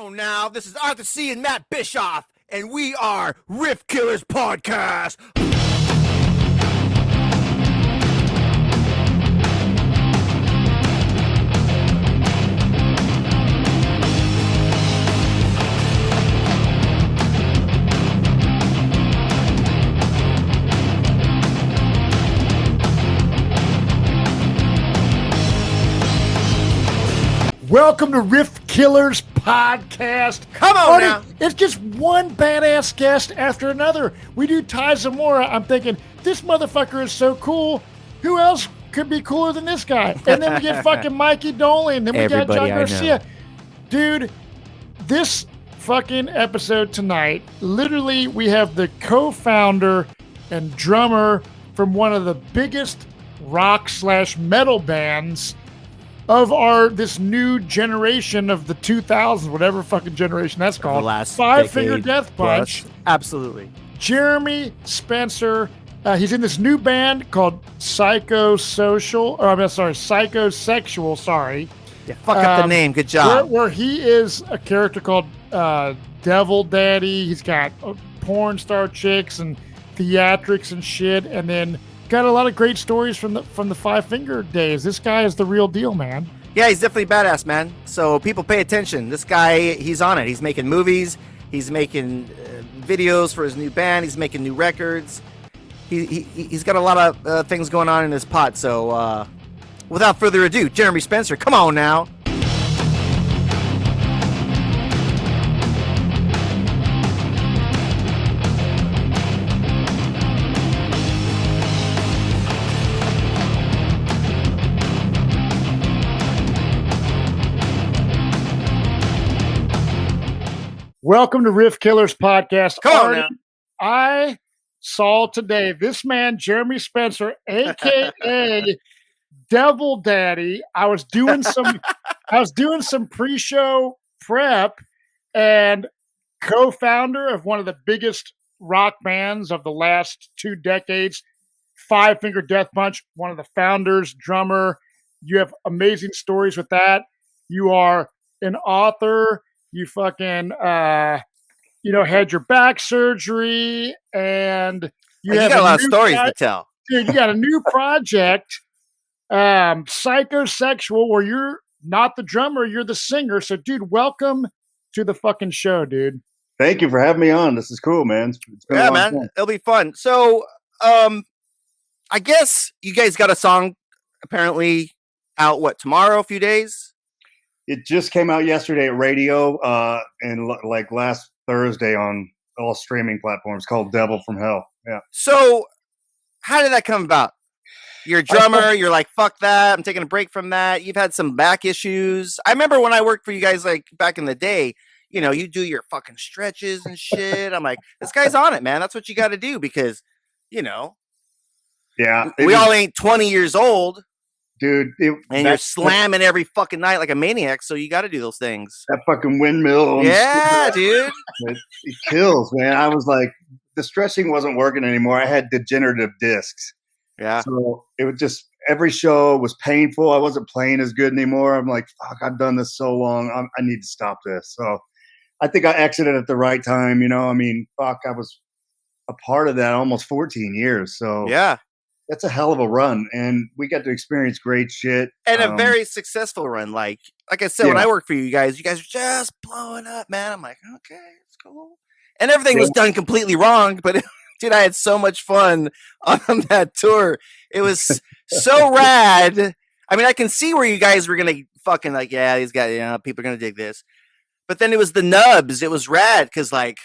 on now. This is Seay and Matt Bischoff, and we are Riff Killers Podcast. Welcome to Riff Killers Podcast. Come on now. It's just one badass guest after another. We do Ty Zamora. I'm thinking, this motherfucker is so cool. Who else could be cooler than this guy? And then we get fucking Mikey Dolan. Then we got John Garcia. Dude, this fucking episode tonight, literally we have the co-founder and drummer from one of the biggest rock/metal bands of this new generation of the 2000s, whatever fucking generation that's called. The last Five Finger Death Punch. Plus. Absolutely. Jeremy Spencer. He's in this new band called Psychosexual. Sorry. Yeah, fuck up the name. Good job. Where he is a character called Devil Daddy. He's got porn star chicks and theatrics and shit, and then got a lot of great stories from the Five Finger days. This guy is the real deal, man. Yeah, he's definitely badass, man. So people pay attention. This guy, he's on it. He's making movies. He's making videos for his new band. He's making new records. He's got a lot of things going on in his pot. So without further ado, Jeremy Spencer, come on now. Welcome to Riff Killers Podcast. Come on now. I saw today this man, Jeremy Spencer, aka Devil Daddy. I was doing some pre-show prep, and co-founder of one of the biggest rock bands of the last 2 decades, Five Finger Death Punch, one of the founders, drummer. You have amazing stories with that. You are an author. You fucking, had your back surgery, and you got a lot of stories to tell. Dude, you got a new project, Psychosexual, where you're not the drummer, you're the singer. So, dude, welcome to the fucking show, dude. Thank you for having me on. This is cool, man. It's been a long time. It'll be fun. So, I guess you guys got a song apparently out, tomorrow, a few days? It just came out yesterday at radio, and like last Thursday on all streaming platforms, called Devil from Hell. Yeah. So how did that come about? You're a drummer. You're like, fuck that. I'm taking a break from that. You've had some back issues. I remember when I worked for you guys, like back in the day, you do your fucking stretches and shit. I'm like, this guy's on it, man. That's what you got to do because, yeah, we all ain't 20 years old. Dude, you're slamming every fucking night like a maniac, so you got to do those things. That fucking windmill. Yeah, dude. It kills, man. I was like, the stretching wasn't working anymore. I had degenerative discs. Yeah. So it was just, every show was painful. I wasn't playing as good anymore. I'm like, fuck, I've done this so long. I need to stop this. So I think I exited at the right time. Fuck, I was a part of that almost 14 years. So yeah. That's a hell of a run, and we got to experience great shit. And a very successful run. Like I said, when I worked for you guys are just blowing up, man. I'm like, okay, it's cool. And everything was done completely wrong, but dude, I had so much fun on that tour. It was so rad. I mean, I can see where you guys were going to fucking like, yeah, these guys, people are going to dig this. But then it was the nubs. It was rad because like,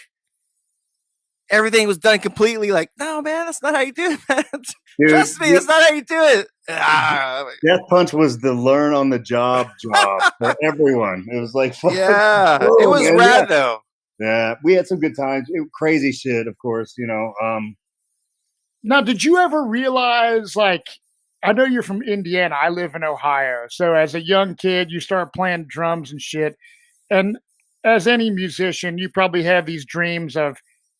everything was done completely like, no, man, that's not how you do it. Dude, trust me, that's not how you do it. Death Punch was the learn on the job for everyone. It was like, yeah, it was rad though. Yeah, we had some good times. Crazy shit, of course, Now, did you ever realize, like, I know you're from Indiana. I live in Ohio. So as a young kid, you start playing drums and shit. And as any musician, you probably have these dreams of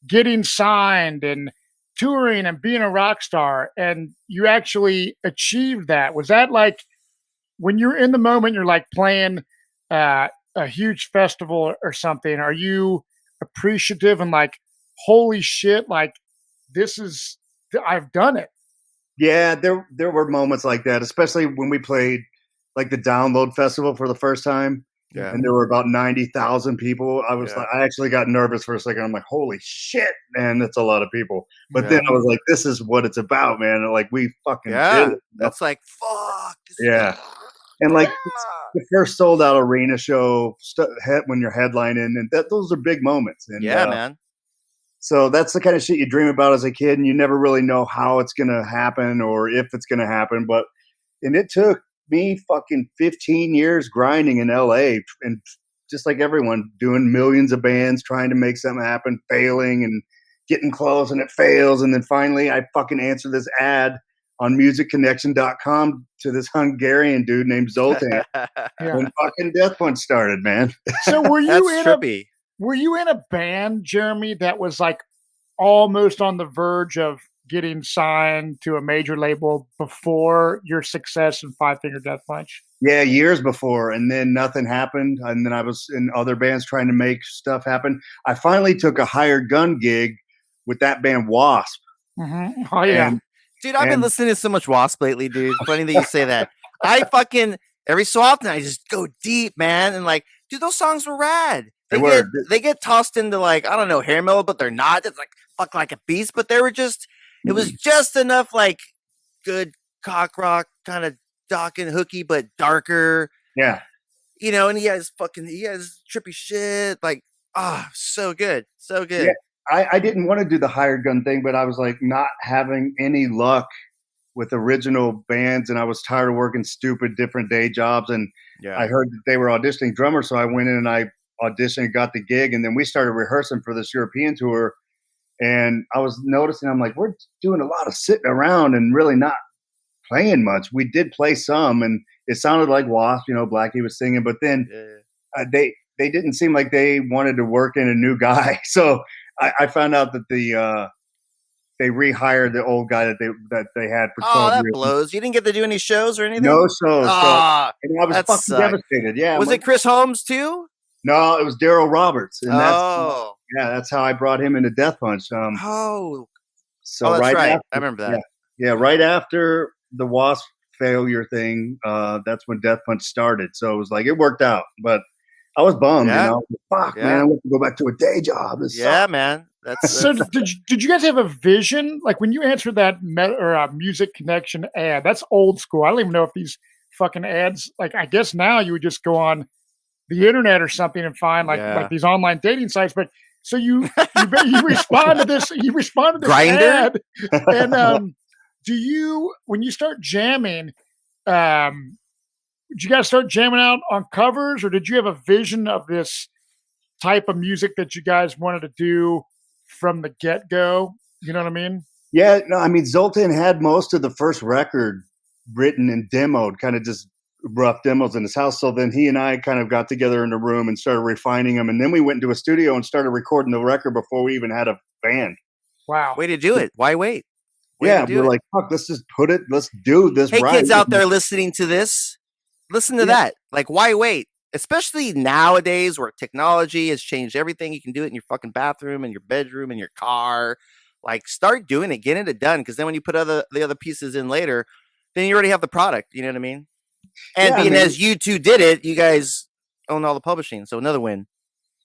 getting signed and touring and being a rock star, and you actually achieved that. Was that like when you're in the moment, you're like playing a huge festival or something, are you appreciative and like, holy shit, like I've done it? Yeah, there were moments like that, especially when we played like the Download Festival for the first time, Yeah. and there were about 90,000 people. I was Yeah. like, I actually got nervous for a second. I'm like, holy shit, man, that's a lot of people. But Yeah. then I was like, this is what it's about, man. And like we fucking did Yeah. it. You know? That's like fuck. Yeah. And like the first sold out arena show when you're headlining, and those are big moments. And Yeah, man. so that's the kind of shit you dream about as a kid, and you never really know how it's gonna happen or if it's gonna happen. And it took me fucking 15 years grinding in LA, and just like everyone, doing millions of bands, trying to make something happen, failing and getting close, and it fails. And then finally I fucking answered this ad on musicconnection.com to this Hungarian dude named Zoltan. When fucking Death Punch started, man. So trippy. Were you in a band, Jeremy, that was like almost on the verge of getting signed to a major label before your success in Five Finger Death Punch? Yeah, years before, and then nothing happened. And then I was in other bands trying to make stuff happen. I finally took a hired gun gig with that band Wasp. Mm-hmm. Oh yeah, dude, I've been listening to so much Wasp lately, dude. Funny that you say that. I fucking every so often I just go deep, man, and like, dude, those songs were rad. They get tossed into like, I don't know, hair metal, but they're not. It's like fuck like a beast, but they were just. It was just enough like good cock rock, kind of dark and hooky, but darker. Yeah. You know, and he has trippy shit. Like, so good. So good. Yeah, I didn't want to do the hired gun thing, but I was like not having any luck with original bands, and I was tired of working stupid different day jobs. And I heard that they were auditioning drummers, so I went in and I auditioned and got the gig, and then we started rehearsing for this European tour. And I was noticing, I'm like, we're doing a lot of sitting around and really not playing much. We did play some, and it sounded like Wasp, you know, Blackie was singing, but then they didn't seem like they wanted to work in a new guy. So I found out that they rehired the old guy that they had for 12 that years. blows. You didn't get to do any shows or anything? No shows. And I was fucking sucked. devastated. Yeah. Was it Chris Holmes too? No, it was Daryl Roberts. And that's how I brought him into Death Punch. So that's right right. after, I remember that. Yeah, right after the Wasp failure thing, that's when Death Punch started. So it was like, it worked out. But I was bummed, you know. Fuck, man, I want to go back to a day job. Man. So did you guys have a vision? Like when you answered that Music Connection ad, that's old school. I don't even know if these fucking ads, like I guess now you would just go on the internet or something and find like these online dating sites. But so you respond to this, Grindr? ad, and do you, when you start jamming, did you guys start jamming out on covers, or did you have a vision of this type of music that you guys wanted to do from the get-go? You know what I mean? Yeah, no, I mean, Zoltan had most of the first record written and demoed, kind of just rough demos in his house. So then he and I kind of got together in a room and started refining them. And then we went into a studio and started recording the record before we even had a band. Wow. Way to do it. Why wait? We're like, fuck, let's just let's do this right. Hey, kids out there listening to this, listen to that. Like, why wait? Especially nowadays where technology has changed everything. You can do it in your fucking bathroom, in your bedroom, in your car. Like, start doing it, getting it done. Because then when you put the other pieces in later, then you already have the product. You know what I mean? And as you two did it, you guys own all the publishing. So another win.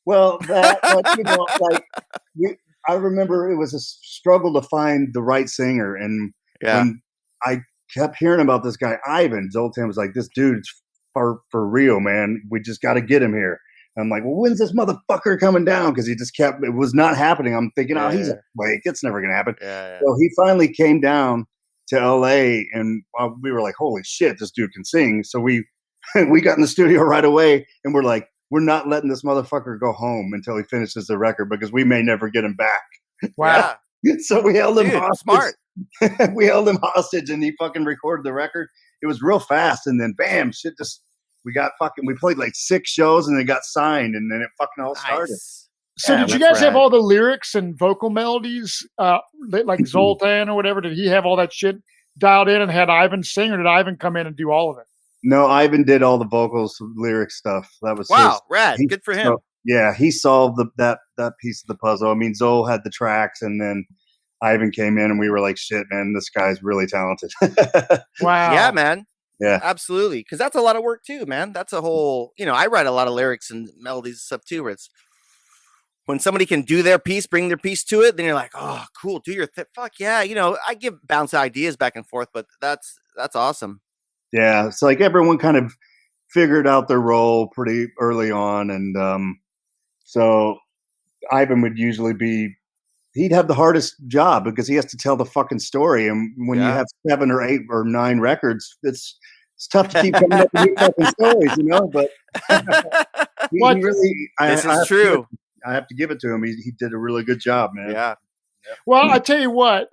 Well, you know, like I remember it was a struggle to find the right singer. And when I kept hearing about this guy, Ivan, Zoltan was like, this dude's for real, man. We just got to get him here. And I'm like, well, when's this motherfucker coming down? Because it was not happening. I'm thinking, he's a flake. It's never going to happen. So he finally came down to LA, and we were like, holy shit, this dude can sing. So we got in the studio right away, and we're like, we're not letting this motherfucker go home until he finishes the record, because we may never get him back. Wow. So we held him hostage. Smart. We held him hostage, and he fucking recorded the record. It was real fast, and then bam, shit just, we played like 6 shows, and they got signed, and then it fucking all started. So did you guys have all the lyrics and vocal melodies, like Zoltan or whatever? Did he have all that shit dialed in and had Ivan sing, or did Ivan come in and do all of it? No, Ivan did all the vocals, lyric stuff. That was wow, rad. he, Good for him. so, yeah, he solved that piece of the puzzle. I mean, Zoe had the tracks, and then Ivan came in, and we were like, "Shit, man, this guy's really talented." Wow. Yeah, man. Yeah, absolutely. Because that's a lot of work too, man. That's a whole. I write a lot of lyrics and melodies and stuff too. Where it's when somebody can do their piece, bring their piece to it, then you're like, oh, cool, do your fuck yeah. I give bounce ideas back and forth, but that's awesome. Yeah, it's like everyone kind of figured out their role pretty early on, and so Ivan would usually he'd have the hardest job because he has to tell the fucking story, and when you have 7 or 8 or 9 records, it's tough to keep coming up with new fucking stories, But he really, this is true. I have to give it to him. He did a really good job, man. Yeah. Well, I tell you what,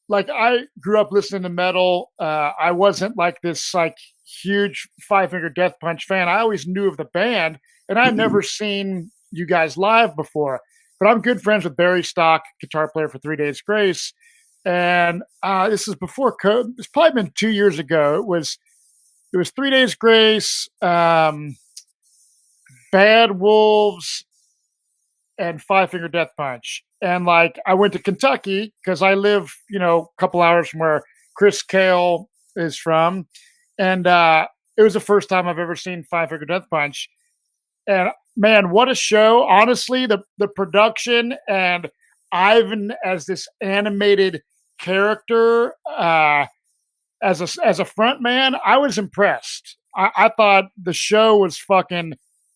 like I grew up listening to metal. I wasn't like this like huge Five Finger Death Punch fan. I always knew of the band, and I'd never seen you guys live before. But I'm good friends with Barry Stock, guitar player for 3 Days Grace, and this is before COVID. It's probably been 2 years ago. It was 3 Days Grace, Bad Wolves, and Five Finger Death Punch. And like I went to Kentucky because I live, a couple hours from where Chris Cale is from. And it was the first time I've ever seen Five Finger Death Punch. And man, what a show. Honestly, the production and Ivan as this animated character, as a front man, I was impressed. I thought the show was fucking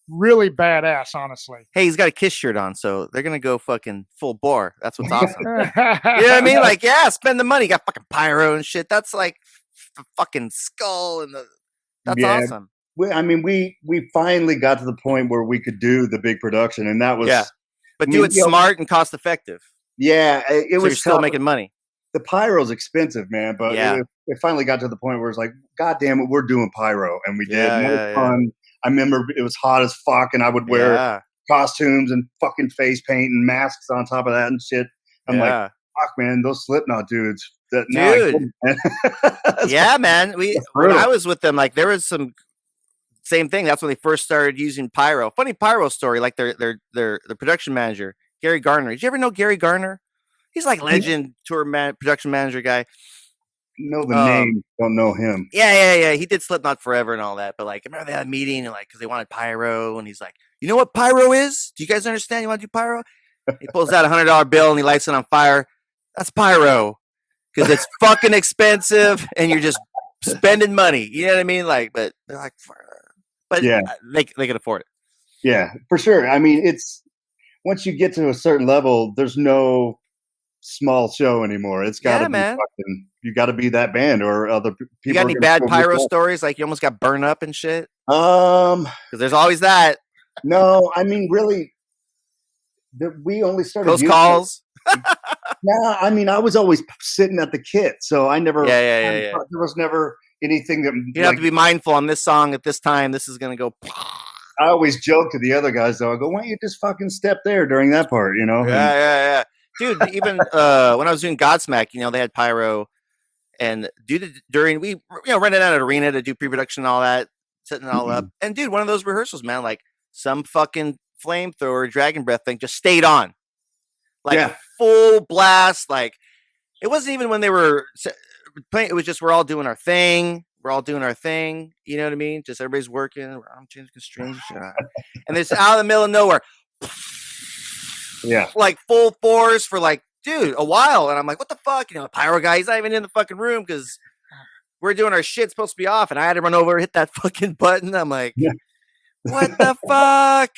really badass, honestly. Hey, he's got a Kiss shirt on, so they're gonna go fucking full bore. That's what's awesome. You know what I mean? Like, yeah, spend the money. You got fucking pyro and shit. That's like the fucking skull and that's awesome. We finally got to the point where we could do the big production, and that was but do it smart and cost effective. Yeah, it was you're still making money. The pyro's expensive, man, but it finally got to the point where it's like, God damn it, we're doing pyro, and we did. It was fun. I remember it was hot as fuck, and I would wear costumes and fucking face paint and masks on top of that and shit. I'm like, fuck, man, those Slipknot dudes. Dude. Yeah, man. When I was with them, like there was some same thing. That's when they first started using pyro. Funny pyro story, like their production manager, Gary Garner. Did you ever know Gary Garner? He's like legend tour production manager guy. Know the name, don't know him. Yeah. He did Slipknot forever and all that. But like, remember they had a meeting and like, because they wanted pyro, and he's like, you know what pyro is? Do you guys understand? You want to do pyro? He pulls out $100 bill and he lights it on fire. That's pyro, because it's fucking expensive and you're just spending money. You know what I mean? Like, but they're like, but they can afford it. Yeah, for sure. I mean, it's once you get to a certain level, there's no small show anymore. It's got to be fucking, you got to be that band or other people. You got any bad pyro stories? Like you almost got burned up and shit? Because there's always that. No, I mean, really, we only started close calls. Yeah, I mean, I was always sitting at the kit, so I never. Yeah. There was never anything that you have to be mindful on this song at this time. This is gonna go. I always joke to the other guys though. I go, "Why don't you just fucking step there during that part?" You know? Yeah. Dude, even when I was doing Godsmack, they had pyro, and during we rented out an arena to do pre-production and all that, setting it all up. And dude, one of those rehearsals, man, like some fucking flamethrower dragon breath thing just stayed on, like full blast. Like it wasn't even when they were playing. It was just we're all doing our thing. You know what I mean? Just everybody's working. I'm changing strings, and it's out in the middle of nowhere. Yeah, like full force for like, dude, a while, and I'm like, what the fuck? The pyro guy, he's not even in the fucking room because we're doing our shit supposed to be off, and I had to run over, hit that fucking button. I'm like, what the fuck?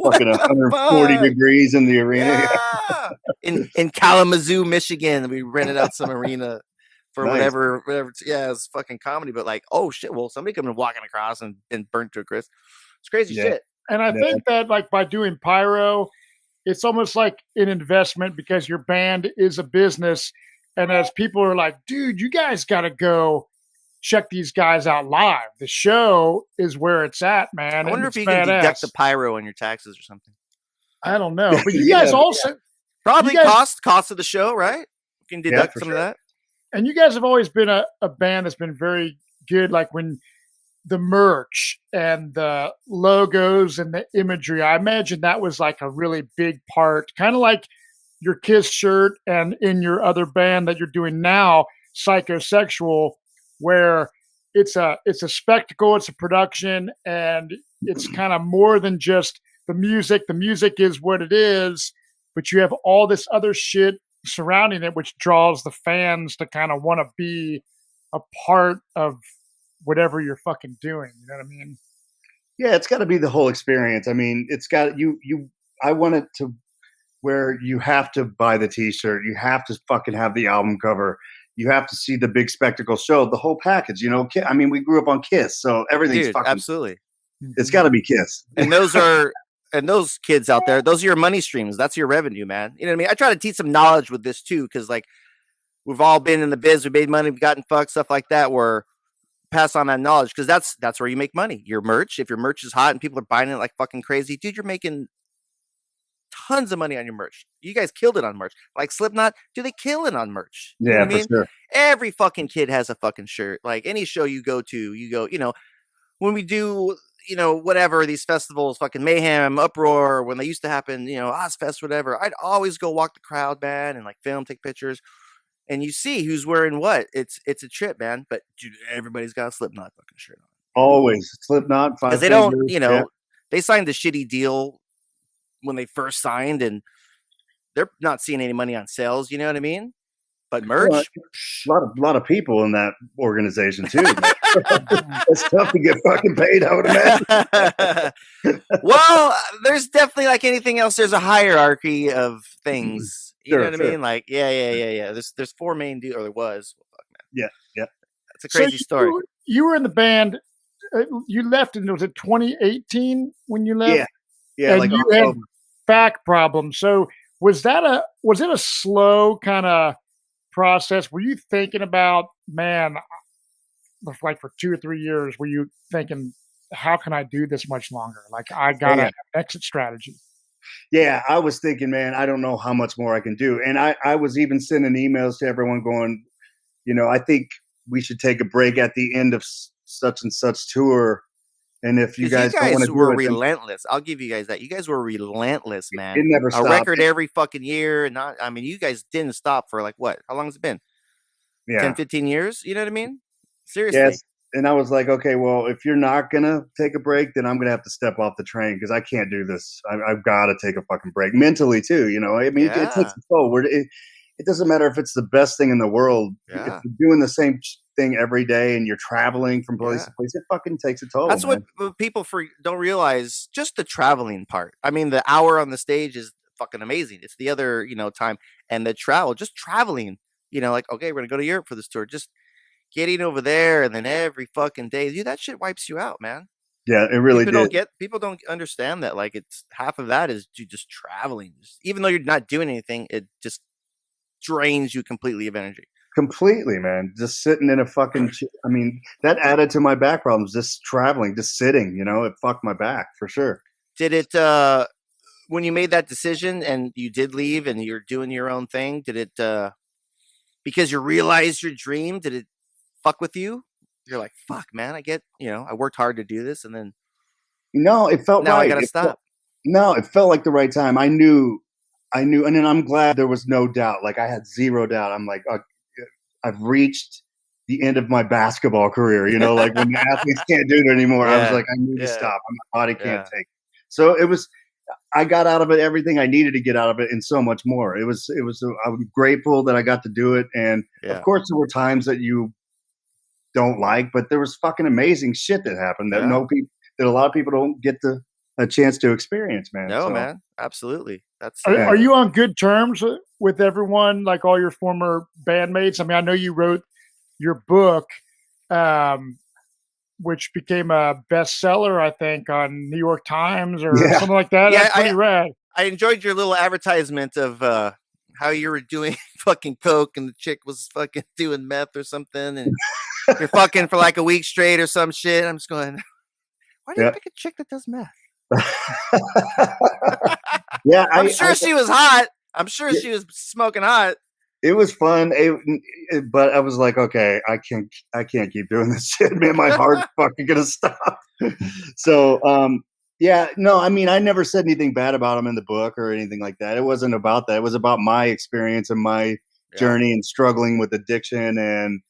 Fucking 140 degrees in the arena. Yeah. in Kalamazoo, Michigan, we rented out some arena for whatever. Yeah, it's fucking comedy, but like, oh shit, well, somebody could have been walking across and burnt to a crisp. It's crazy shit. And I think that like by doing pyro, it's almost like an investment because your band is a business. And as people are like, dude, you guys got to go check these guys out live. The show is where it's at, man. I wonder if you can deduct the pyro on your taxes or something. I don't know. But you guys also... Probably cost of the show, right? You can deduct some of that. And you guys have always been a band that's been very good. Like when the merch and the logos and the imagery, I imagine that was like a really big part, kind of like your Kiss shirt and in your other band that you're doing now, Psychosexual, where it's a spectacle, it's a production, and it's kind of more than just the music. The music is what it is, but you have all this other shit surrounding it, which draws the fans to kind of want to be a part of whatever you're fucking doing. You know what I mean? Yeah, it's got to be the whole experience. I mean, it's got you. I want it to where you have to buy the T-shirt, you have to fucking have the album cover, you have to see the big spectacle show, the whole package. You know, I mean, we grew up on Kiss, so everything's fucking absolutely. It's got to be Kiss. And those kids out there, those are your money streams. That's your revenue, man. You know what I mean? I try to teach some knowledge with this too, because like we've all been in the biz, we made money, we've gotten fucked, stuff like that. Where pass on that knowledge, because that's where you make money. Your merch, if your merch is hot and people are buying it like fucking crazy, dude, you're making tons of money on your merch. You guys killed it on merch. Like Slipknot, do they kill it on merch? You know what I mean? Sure. Every fucking kid has a fucking shirt. Like any show you go, you know, when we do, you know, whatever, these festivals, fucking Mayhem, Uproar, when they used to happen, you know, Ozfest, whatever, I'd always go walk the crowd, man, and like film, take pictures, and you see who's wearing what. It's a trip, man. But dude, everybody's got a Slipknot fucking shirt on. Always Slipknot, because they don't, you know, they signed the shitty deal when they first signed, and they're not seeing any money on sales. You know what I mean? But merch, a lot of people in that organization too. It's tough to get fucking paid, I would imagine. Well, there's definitely, like anything else, there's a hierarchy of things. You know what I mean? Like, yeah. There's four main dudes, or there was. Well, fuck, man. Yeah. It's a crazy story. You were in the band. You left, and was it 2018 when you left? Yeah. And like you had back problems. So was it a slow kind of process? Were you thinking about, man, like for 2 or 3 years, were you thinking, how can I do this much longer? Like I gotta have an exit strategy. Yeah, I was thinking, man, I don't know how much more I can do. And I was even sending emails to everyone going, you know, I think we should take a break at the end of such and such tour. And if you guys don't want to were relentless, I'll give you guys that. You guys were relentless, man. It never stopped. A record every fucking year. And I mean, you guys didn't stop for like what? How long has it been? 10, 15 years? You know what I mean? Seriously. Yes. And I was like, okay, well, if you're not going to take a break, then I'm going to have to step off the train because I can't do this. I've got to take a fucking break mentally too. You know, I mean, it takes a toll. It doesn't matter if it's the best thing in the world. If you're doing the same thing every day and you're traveling from place to place, it fucking takes a toll. That's what people don't realize, just the traveling part. I mean, the hour on the stage is fucking amazing. It's the other, you know, time, and the just traveling, you know, like, okay, we're going to go to Europe for this tour. Just getting over there, and then every fucking day, dude, that shit wipes you out, man. Yeah, it really People don't understand that. Like, it's half of that is just traveling. Even though you're not doing anything, it just drains you completely of energy. Completely, man. Just sitting in a fucking I mean, that added to my back problems. Just traveling, just sitting, you know, it fucked my back for sure. Did it when you made that decision and you did leave and you're doing your own thing, did it because you realized your dream, did it fuck with you? You're like, fuck, man, I get, you know, I worked hard to do this, and then no, it felt now right. I gotta stop. It felt like the right time. I knew, and then I'm glad there was no doubt. Like I had zero doubt. I'm like, I've reached the end of my basketball career. You know, like when the athletes can't do it anymore. I was like, I need to stop. My body can't take. So it was. I got out of it everything I needed to get out of it, and so much more. I was grateful that I got to do it, and of course there were times that you don't like, but there was fucking amazing shit that happened that that a lot of people don't get a chance to experience, man. No, man, absolutely. That's are you on good terms with everyone, like all your former bandmates? I mean, I know you wrote your book, which became a bestseller, I think, on New York Times or something like that. Yeah, that's pretty rad. I enjoyed your little advertisement of how you were doing fucking coke and the chick was fucking doing meth or something, and you're fucking for like a week straight or some shit. I'm just going, why do you pick a chick that does meth? Yeah, I'm sure she was hot. I'm sure she was smoking hot. It was fun, but I was like, okay, I can't keep doing this shit, man. My heart's fucking gonna stop. So, yeah, no, I mean, I never said anything bad about him in the book or anything like that. It wasn't about that. It was about my experience and my journey and struggling with addiction and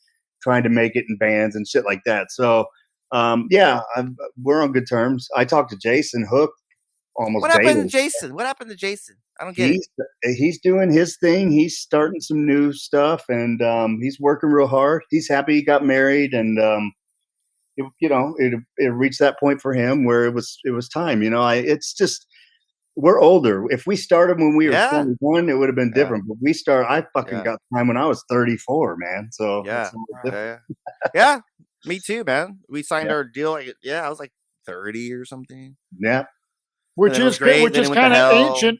trying to make it in bands and shit like that. So, yeah, we're on good terms. I talked to Jason Hook almost What happened to daily. Jason? What happened to Jason? I don't get it. He's doing his thing. He's starting some new stuff, and he's working real hard. He's happy he got married, and it reached that point for him where it was time. It's just we're older. If we started when we were 21, it would have been different. But I fucking got time when I was 34, man. So it's a little different. Yeah, me too, man. We signed our deal. I was like 30 or something. Yeah. Which is kind of ancient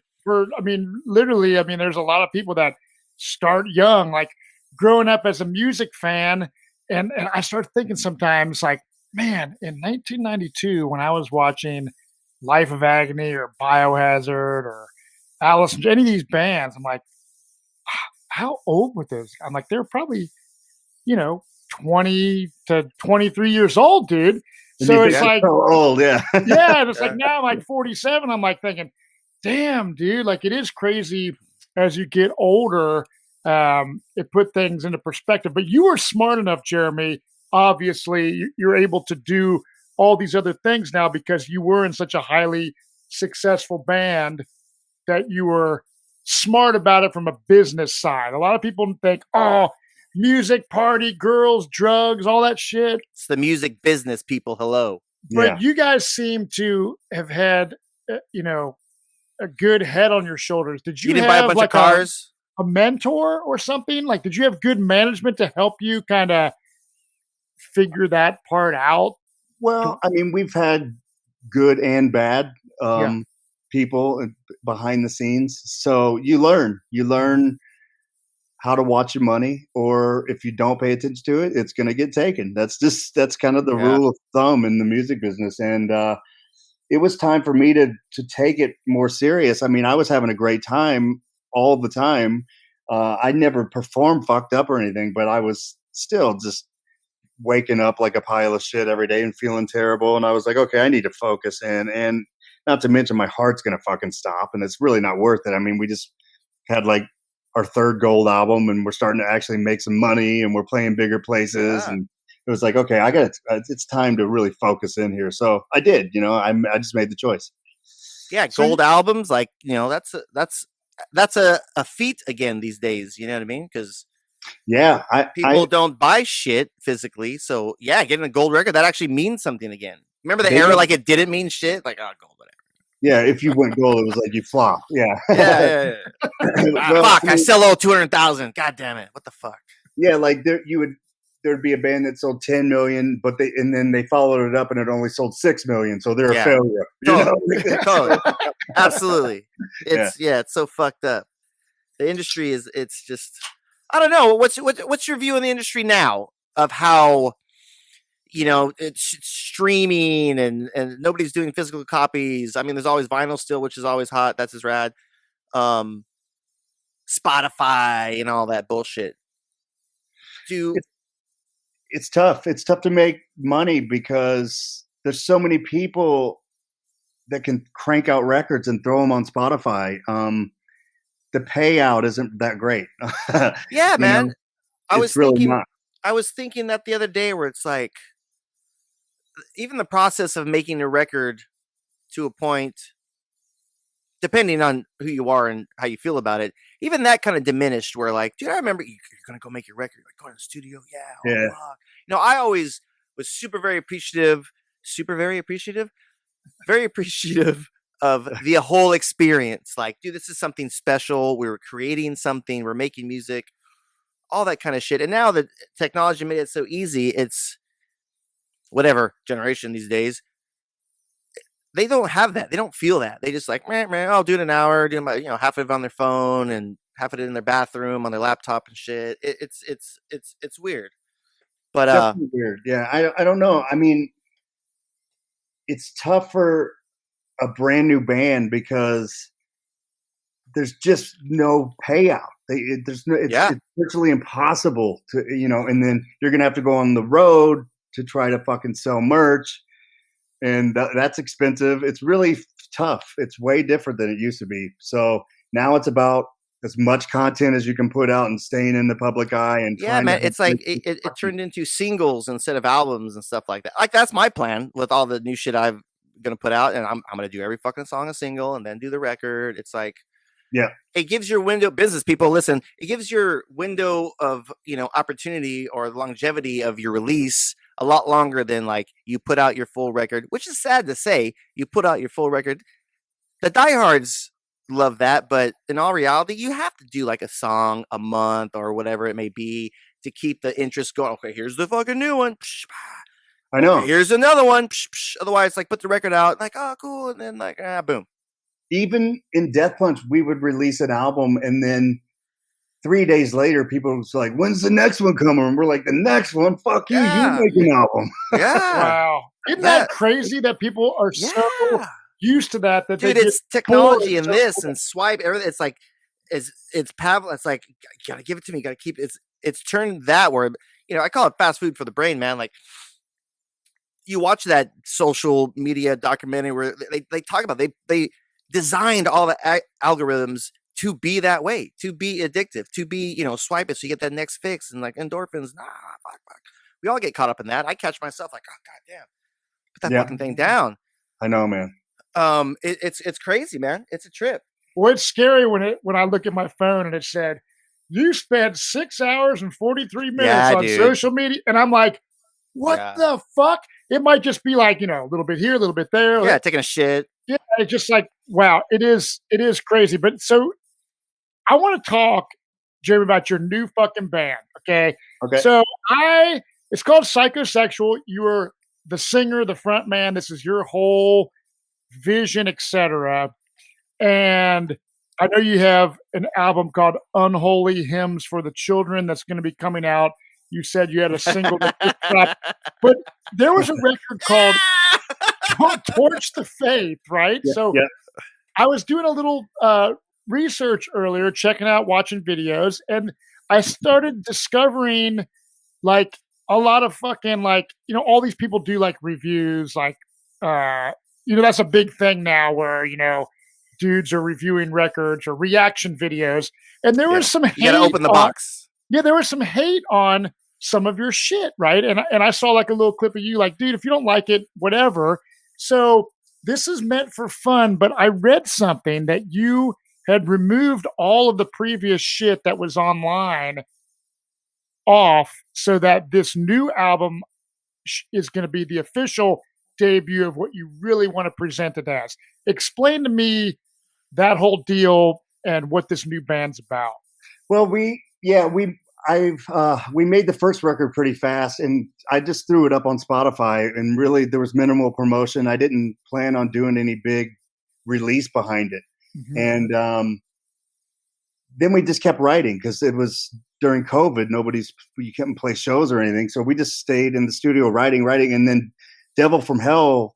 literally, there's a lot of people that start young, like growing up as a music fan. And I start thinking sometimes like, man, in 1992, when I was watching Life of Agony or Biohazard or Alice, any of these bands, I'm like, how old were those? I'm like, they're probably, 20 to 23 years old, dude. So it's like, so old, yeah. Yeah. And it's like, now I'm like 47. I'm like thinking, damn, dude, like it is crazy as you get older. It put things into perspective, but you were smart enough, Jeremy. Obviously, you're able to do all these other things now because you were in such a highly successful band that you were smart about it from a business side. A lot of people think, oh, music, party, girls, drugs, all that shit. It's the music business, people. Hello. But you guys seem to have had, a good head on your shoulders. Did you didn't have buy a bunch like of cars? A mentor or something? Like, did you have good management to help you kind of figure that part out? Well, we've had good and bad people behind the scenes. So you learn how to watch your money, or if you don't pay attention to it, it's going to get taken. That's kind of the rule of thumb in the music business. And, it was time for me to take it more serious. I was having a great time all the time. I never performed fucked up or anything, but I was still just waking up like a pile of shit every day and feeling terrible. And I was like, okay, I need to focus in. And not to mention my heart's going to fucking stop. And it's really not worth it. We just had like our third gold album and we're starting to actually make some money and we're playing bigger places. And it was like, okay, it's time to really focus in here. So I did, I just made the choice. Yeah. Gold albums. Like, that's a feat again these days. You know what I mean? Because people don't buy shit physically. So getting a gold record, that actually means something again. Remember the era, like it didn't mean shit? Like, oh, gold, whatever. Yeah, if you went gold, it was like you flopped. Yeah. Yeah. Fuck, I sell all 200,000. God damn it. What the fuck? Yeah, like there'd be a band that sold 10 million, and then they followed it up and it only sold 6 million. So they're a failure. Totally. Absolutely. It's so fucked up. The industry it's just, I don't know. What's your view on the industry now of how, it's streaming and nobody's doing physical copies. There's always vinyl still, which is always hot. That's as rad. Spotify and all that bullshit. It's tough. It's tough to make money because there's so many people that can crank out records and throw them on Spotify. The payout isn't that great. Yeah, man. I was thinking that the other day where it's like, even the process of making a record to a point, depending on who you are and how you feel about it, even that kind of diminished where like, dude, I remember you're going to go make your record, like go to the studio. Yeah. I always was very appreciative of the whole experience. Like, dude, this is something special. We were creating something, we're making music, all that kind of shit. And now that technology made it so easy, it's whatever generation these days, they don't have that. They don't feel that. They just like, man, I'll do it an hour, do my, half of it on their phone and half of it in their bathroom on their laptop and shit. It's weird. But definitely weird. Yeah, I don't know. It's tough for a brand new band because there's just no payout. It's virtually impossible to, and then you're going to have to go on the road to try to fucking sell merch. And that's expensive. It's really tough. It's way different than it used to be. So now it's about as much content as you can put out and staying in the public eye. And man, it's like it turned into singles instead of albums and stuff like that. Like that's my plan with all the new shit I'm gonna put out, and I'm gonna do every fucking song a single and then do the record. It's like, it gives your window, business people listen, it gives your window of opportunity or longevity of your release a lot longer than like you put out your full record, which is sad to say. You put out your full record, the diehards love that, but in all reality, you have to do like a song a month or whatever it may be to keep the interest going. Okay, here's the fucking new one. I know. Okay, here's another one. Otherwise, like put the record out, like, oh, cool, and then like, boom. Even in Death Punch, we would release an album, and then 3 days later, people was like, "When's the next one coming?" And we're like, "The next one? Fuck you! You make an album." Wow. Isn't that crazy that people are so used to that? Dude, it's technology and this and swipe everything. It's like it's Pavel. It's like, gotta give it to me. Gotta keep it. It's turned that where I call it fast food for the brain, man. Like you watch that social media documentary where they talk about they designed all the algorithms to be that way, to be addictive, to be swipe it so you get that next fix and like endorphins. Fuck. We all get caught up in that. I catch myself like, oh goddamn, put that fucking thing down. I know, man. It's crazy, man. It's a trip. Well, it's scary when I look at my phone and it said you spent 6 hours and 43 minutes on social media, and I'm like, what the fuck? It might just be like a little bit here, a little bit there. Yeah, taking a shit. Yeah, it's just like, wow, it is crazy. But so I want to talk, Jeremy, about your new fucking band. Okay. So it's called Psychosexual. You are the singer, the front man. This is your whole vision, etc. And I know you have an album called Unholy Hymns for the Children that's going to be coming out. You said you had a single that just dropped, but there was a record called Torch the Faith, right? I was doing a little research earlier, checking out, watching videos, and I started discovering like a lot of fucking like, all these people do like reviews, like, that's a big thing now where, dudes are reviewing records or reaction videos. And there was some hate. You gotta open the box. Yeah, there was some hate on some of your shit, right? And I saw like a little clip of you like, dude, if you don't like it, whatever. So this is meant for fun, but I read something that you had removed all of the previous shit that was online off so that this new album is going to be the official debut of what you really want to present it as. Explain to me that whole deal and what this new band's about. Well, we made the first record pretty fast, and I just threw it up on Spotify, and really there was minimal promotion. I didn't plan on doing any big release behind it. Mm-hmm. And then we just kept writing because it was during COVID. You couldn't play shows or anything. So we just stayed in the studio writing. And then Devil from Hell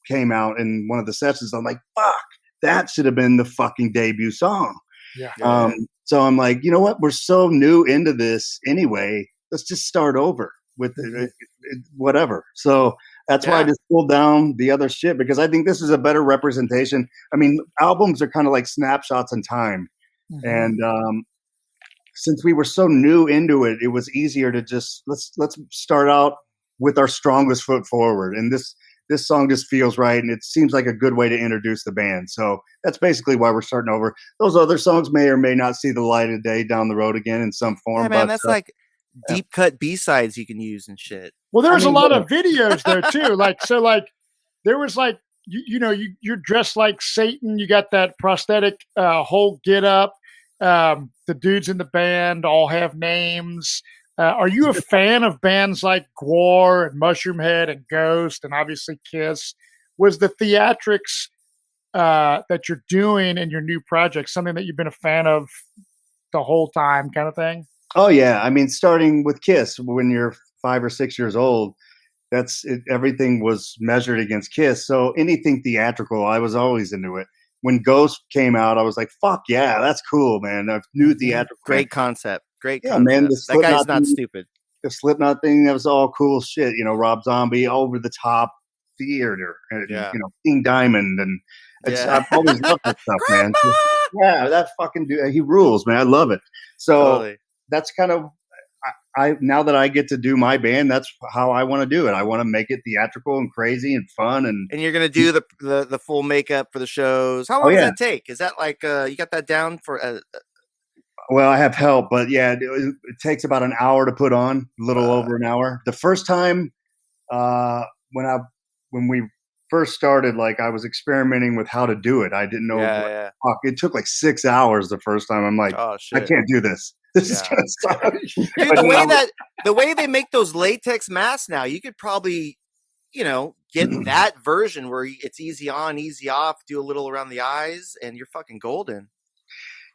came out in one of the sessions. I'm like, fuck, that should have been the fucking debut song. Yeah. So I'm like, you know what? We're so new into this anyway. Let's just start over with whatever. So that's why I just pulled down the other shit, because I think this is a better representation. I mean, albums are kind of like snapshots in time. Mm-hmm. And since we were so new into it, it was easier to just let's start out with our strongest foot forward. And this song just feels right, and it seems like a good way to introduce the band. So that's basically why we're starting over. Those other songs may or may not see the light of day down the road again in some form. Yeah, man, that's like deep cut B-sides you can use and shit. Well, there's a lot of videos there too. There was like, you're dressed like Satan. You got that prosthetic whole get up. The dudes in the band all have names. Are you a fan of bands like Gwar and Mushroom Head and Ghost and obviously Kiss? Was the theatrics that you're doing in your new project something that you've been a fan of the whole time, kind of thing? Oh yeah, I mean, starting with Kiss when you're 5 or 6 years old, everything was measured against Kiss. So anything theatrical, I was always into it. when Ghost came out, I was like, fuck yeah, that's cool, man. A new theatrical. Great concept. Great Yeah, concept. man. That guy's not stupid. The Slipknot thing, that was all cool shit. Rob Zombie, over the top theater, and, King Diamond, and I've always loved that stuff, man. Yeah, that fucking dude, he rules, man. I love it. So that's kind of I now that I get to do my band, that's how I want to do it. I want to make it theatrical and crazy and fun, and you're gonna do the full makeup for the shows. How long does that take? Is that like you got that down for? Well, I have help, but yeah, it takes about an hour to put on, a little over an hour. The first time when we first started, like I was experimenting with how to do it. I didn't know. Fuck, it took like 6 hours the first time. I'm like, oh, shit. I can't do this. This is gonna suck. Dude, the way they make those latex masks now, you could probably, get that version where it's easy on, easy off, do a little around the eyes, and you're fucking golden.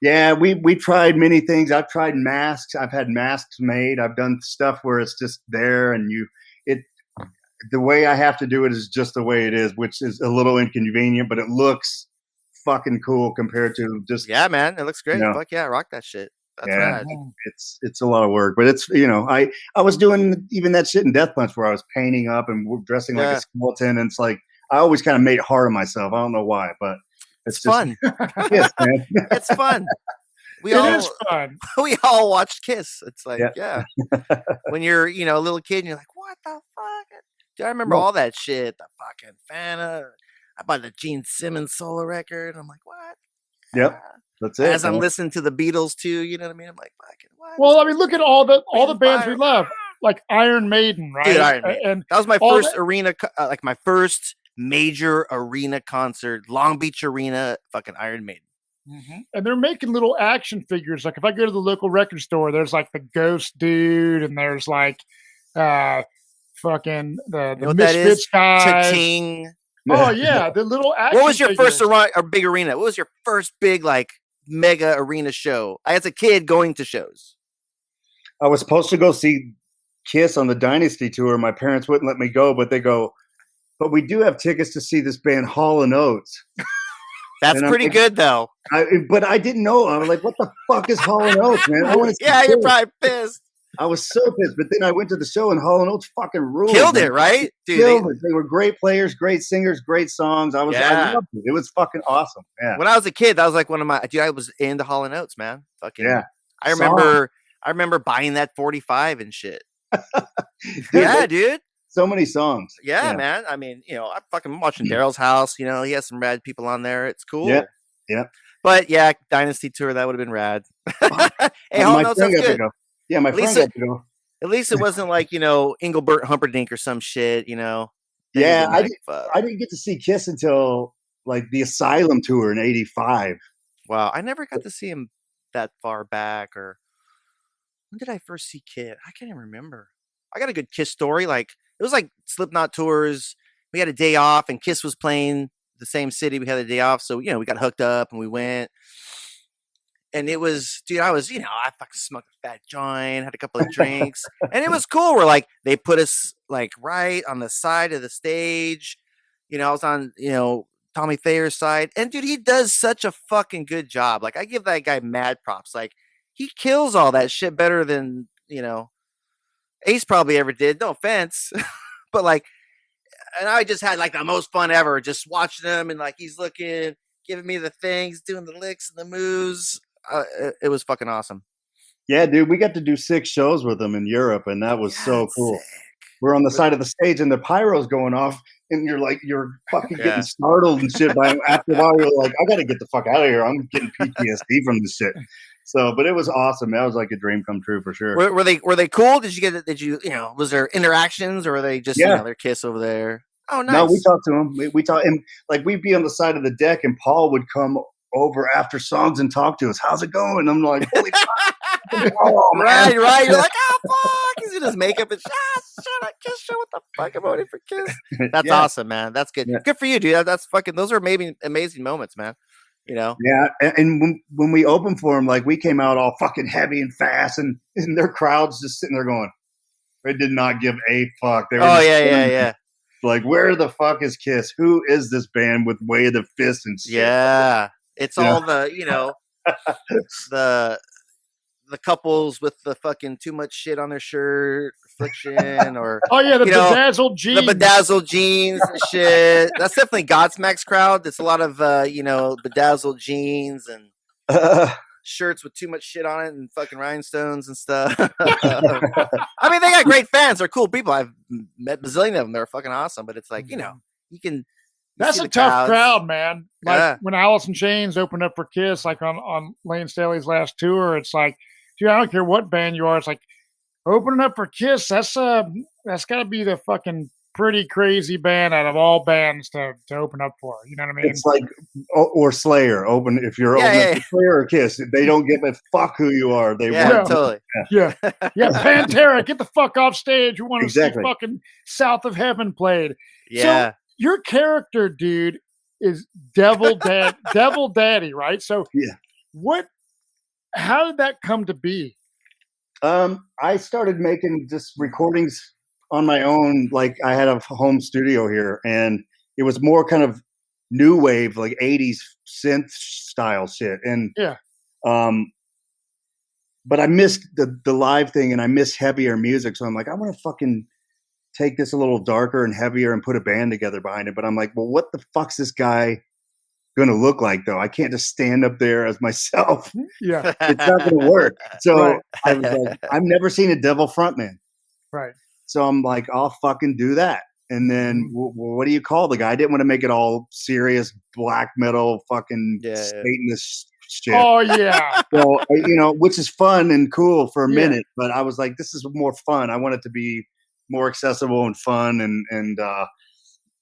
Yeah, we tried many things. I've tried masks. I've had masks made. I've done stuff where it's just there, and the way I have to do it is just the way it is, which is a little inconvenient, but it looks fucking cool compared to just. Yeah, man, it looks great. Fuck yeah, rock that shit. That's rad. It's a lot of work, but it's I was doing even that shit in Death Punch where I was painting up and dressing like a skeleton, and it's like I always kind of made it hard on myself. I don't know why, but. It's fun. Yes, man. It's fun. It is fun. We all watched Kiss. It's like, when you're, a little kid and you're like, what the fuck? Dude, I remember all that shit. The fucking Fanta. I bought the Gene Simmons solo record. I'm like, what? Yep. That's it. As I'm listening to the Beatles too, you know what I mean? I'm like, fucking what? Well, I mean, look at all the bands we love. Like Iron Maiden, right? Dude, Iron Maiden. And that was my first arena, like my first major arena concert, Long Beach Arena, fucking Iron Maiden. Mm-hmm. And they're making little action figures. Like if I go to the local record store, there's like the Ghost dude, and there's like fucking the Misfits guys. Cha-ching. Oh yeah, the little action. What was your figures. first big arena? What was your first big like mega arena show? As a kid going to shows. I was supposed to go see Kiss on the Dynasty tour. My parents wouldn't let me go, but they go, but we do have tickets to see this band Hall & Oates. That's pretty good, though. But I didn't know. I was like, what the fuck is Hall & Oates, man? I want to yeah, you're probably pissed. I was so pissed. But then I went to the show, and Hall & Oates fucking ruled. Killed it, right? Dude, they were great players, great singers, great songs. I loved it. It was fucking awesome. Yeah. When I was a kid, that was like one of my... Dude, I was into Hall & Oates, man. Fucking, yeah. I remember buying that 45 and shit. Dude. So many songs. Yeah, man. I mean, I fucking watching Daryl's house. He has some rad people on there. It's cool. Yeah. But yeah, Dynasty tour, that would have been rad. Hey, Hall & Oates sounds good. Yeah, my friend got to go. At least it wasn't like, Engelbert Humperdinck or some shit, Yeah, I didn't get to see Kiss until like the Asylum tour in '85. Wow, I never got to see him that far back. Or when did I first see Kiss? I can't even remember. I got a good Kiss story. Like, it was like Slipknot tours. We had a day off, and Kiss was playing the same city. We had a day off, so we got hooked up and we went. And it was, dude, I was, I fucking smoked a fat joint, had a couple of drinks, and it was cool. We're like, they put us like right on the side of the stage. I was on, Tommy Thayer's side, and dude, he does such a fucking good job. Like, I give that guy mad props. Like, he kills all that shit better than Ace probably ever did. No offense. But like, and I just had like the most fun ever just watching him, and like he's looking, giving me the things, doing the licks and the moves. It was fucking awesome. Yeah, dude, we got to do 6 shows with him in Europe, and that was so cool. Sick. We're on the side of the stage, and the pyro's going off, and you're fucking getting startled and shit. After a while, you're like, I got to get the fuck out of here. I'm getting PTSD from this shit. So, but it was awesome. That was like a dream come true for sure. Were they cool? Was there interactions, or were they just their Kiss over there? Oh, nice. No, we talked to him. We talked, and like we'd be on the side of the deck, and Paul would come over after songs and talk to us. How's it going? I'm like, holy fuck. Right. You're like, oh fuck. He's in his makeup and shut up, Kiss show. What the fuck? I'm voting for Kiss. That's awesome, man. That's good. Yeah. Good for you, dude. That's fucking. Those are amazing moments, man. Yeah, and when we opened for them, like we came out all fucking heavy and fast, and their crowd's just sitting there going, they did not give a fuck. They were yeah. Like, where the fuck is Kiss? Who is this band with Way of the Fist and shit? Yeah. It's all the, the couples with the fucking too much shit on their shirt, affliction, or the bedazzled jeans. The bedazzled jeans and shit. That's definitely Godsmack's crowd. It's a lot of bedazzled jeans and shirts with too much shit on it and fucking rhinestones and stuff. I mean, they got great fans. They're cool people. I've met a bazillion of them. They're fucking awesome. But it's like, you can. That's a tough crowd, man. Like when Alice in Chains opened up for Kiss, like on Lane Staley's last tour, it's like, dude, I don't care what band you are. It's like opening up for Kiss. That's got to be the fucking pretty crazy band out of all bands to open up for. You know what I mean? It's like or Slayer. If you're opening for Slayer or Kiss, they don't give a fuck who you are. They want totally. Yeah. Pantera, get the fuck off stage. We want to see fucking South of Heaven played. Yeah. So, your character, dude, is Devil Daddy, right? So, how did that come to be? I started making just recordings on my own. Like, I had a home studio here, and it was more kind of new wave, like 80s synth style shit. And but I missed the live thing, and I miss heavier music. So I'm like, I want to fucking take this a little darker and heavier and put a band together behind it. But I'm like, well, what the fuck's this guy gonna look like, though? I can't just stand up there as myself. Yeah. It's not gonna work. So I was like, I've never seen a Devil frontman. Right. So I'm like, I'll fucking do that. And then what do you call the guy? I didn't want to make it all serious black metal fucking Satanist shit. Oh yeah. So, which is fun and cool for a minute, but I was like, this is more fun. I want it to be more accessible and fun and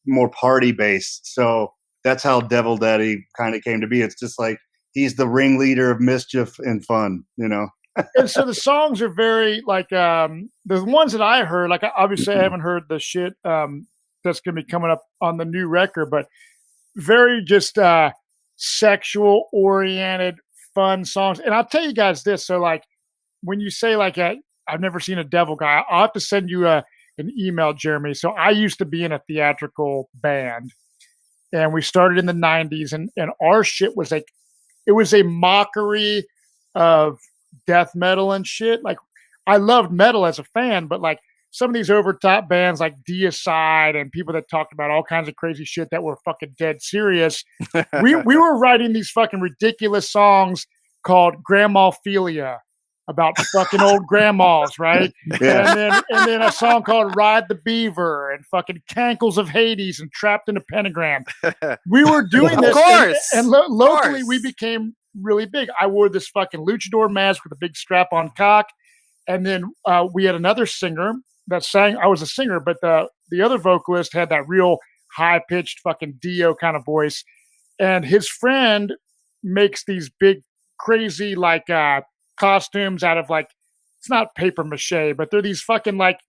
more party based. So that's how Devil Daddy kind of came to be. It's just like he's the ringleader of mischief and fun, And so the songs are very like the ones that I heard. Like obviously I haven't heard the shit that's gonna be coming up on the new record, but very just sexual oriented, fun songs. And I'll tell you guys this. So like when you say like I've never seen a Devil guy, I'll have to send you an email, Jeremy. So I used to be in a theatrical band, and we started in the 90s, and our shit was like, it was a mockery of death metal and shit. Like I loved metal as a fan, but like some of these overtop bands like Deicide and people that talked about all kinds of crazy shit that were fucking dead serious. we were writing these fucking ridiculous songs called Grandmophilia, about fucking old grandmas, right? Yeah. And then a song called Ride the Beaver and fucking Cankles of Hades and Trapped in a Pentagram. We were doing this. Of course. And locally we became really big. I wore this fucking luchador mask with a big strap on cock. And then we had another singer that sang. I was a singer, but the other vocalist had that real high pitched fucking Dio kind of voice. And his friend makes these big, crazy, like, costumes out of like, it's not paper mache, but they're these fucking like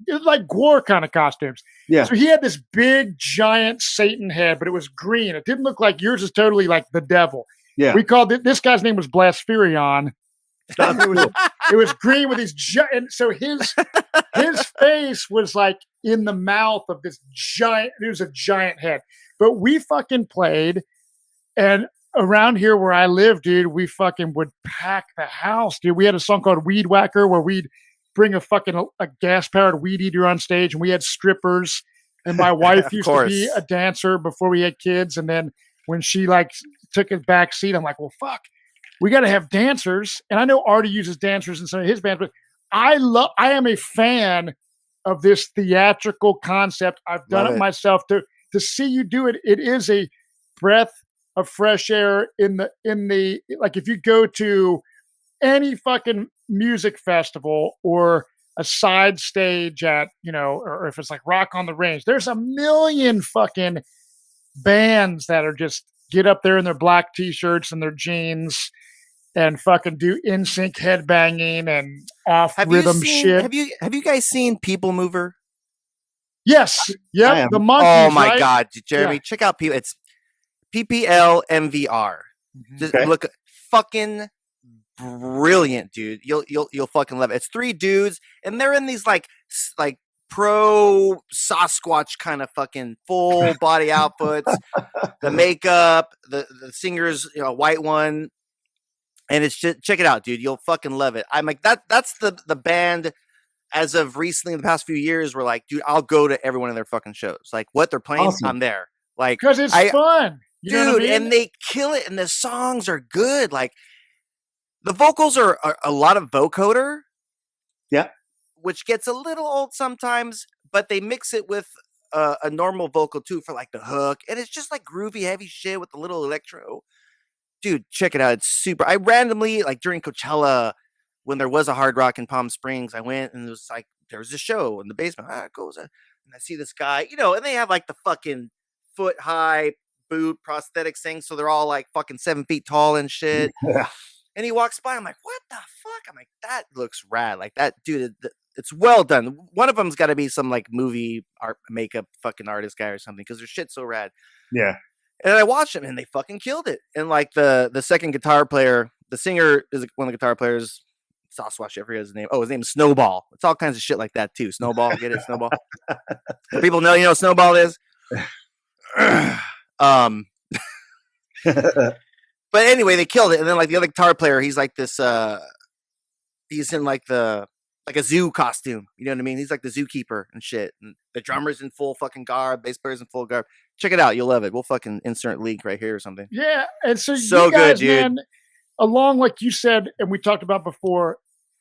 gore kind of costumes. Yeah. So he had this big giant Satan head, but it was green. It didn't look like yours is totally like the devil. Yeah. We called it, this guy's name was Blaspherion. It was green with these giant. So his face was like in the mouth of this giant. It was a giant head. But we fucking played, and around here where I live, dude, we fucking would pack the house, dude. We had a song called Weed Whacker where we'd bring a fucking a gas-powered weed eater on stage, and we had strippers. And my wife used to be a dancer before we had kids. And then when she like took a back seat, I'm like, well, fuck, we got to have dancers. And I know Artie uses dancers in some of his bands, but I am a fan of this theatrical concept. I've done it myself. To see you do it, it is a breath of fresh air in the like if you go to any fucking music festival or a side stage at, or if it's like Rock on the Range, there's a million fucking bands that are just get up there in their black t-shirts and their jeans and fucking do in-sync headbanging and off rhythm shit. Have you guys seen Peoplemover? Yes. Yeah. The Monkeys. Oh my right? God, Jeremy, check out people. It's PPLMVR. Just look, fucking brilliant, dude. You'll fucking love it. It's 3 dudes, and they're in these like pro Sasquatch kind of fucking full body outfits, the makeup, the singer's white one, and it's just, check it out, dude. You'll fucking love it. I'm like that's the band as of recently in the past few years. We're like, dude, I'll go to every one of their fucking shows. Like what they're playing, I'm there. Like because it's fun, dude, I mean? And they kill it, and the songs are good. Like the vocals are a lot of vocoder, which gets a little old sometimes, but they mix it with a normal vocal too for like the hook, and it's just like groovy, heavy shit with a little electro. Dude, check it out. It's super. I randomly, like during Coachella, when there was a Hard Rock in Palm Springs, I went and it was like, there was a show in the basement. It goes, and I see this guy, and they have like the fucking foot high boot prosthetics thing. So they're all like fucking 7 feet tall and shit. Yeah. And he walks by. I'm like, what the fuck? I'm like, that looks rad. Like that, dude, it's well done. One of them's got to be some like movie art makeup fucking artist guy or something, because their shit's so rad. Yeah. And I watched them, and they fucking killed it. And like the second guitar player, the singer is one of the guitar players. Sasquatch, I forget his name. Oh, his name is Snowball. It's all kinds of shit like that too. Snowball, get it? Snowball. People know, what Snowball is. But anyway, they killed it. And then like the other guitar player, he's like this. He's in like a zoo costume. You know what I mean? He's like the zookeeper and shit. And the drummer's in full fucking garb. Bass player's in full garb. Check it out. You'll love it. We'll fucking insert link right here or something. Yeah. And so you guys, good, dude. Man, along like you said, and we talked about before,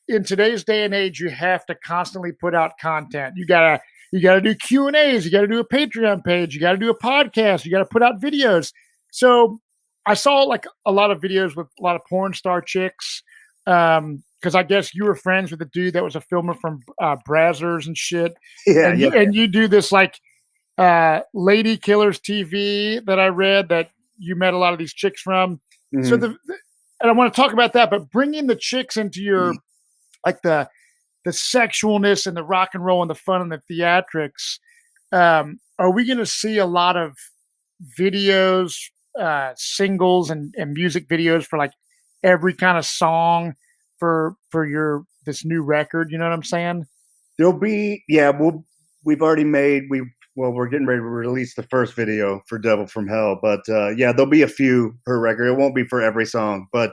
in today's day and age, you have to constantly put out content. You gotta do Q&As. You gotta do a Patreon page. You gotta do a podcast. You gotta put out videos. So I saw like a lot of videos with a lot of porn star chicks. Because I guess you were friends with a dude that was a filmer from Brazzers and shit. Yeah, and you do this like Lady Killers TV that I read that you met a lot of these chicks from. Mm-hmm. So and I want to talk about that, but bringing the chicks into your like the sexualness and the rock and roll and the fun and the theatrics. Are we going to see a lot of videos, singles and music videos for like every kind of song for this new record? You know what I'm saying? There'll be, we've already made, we're getting ready to release the first video for Devil from Hell, but there'll be a few per record. It won't be for every song, but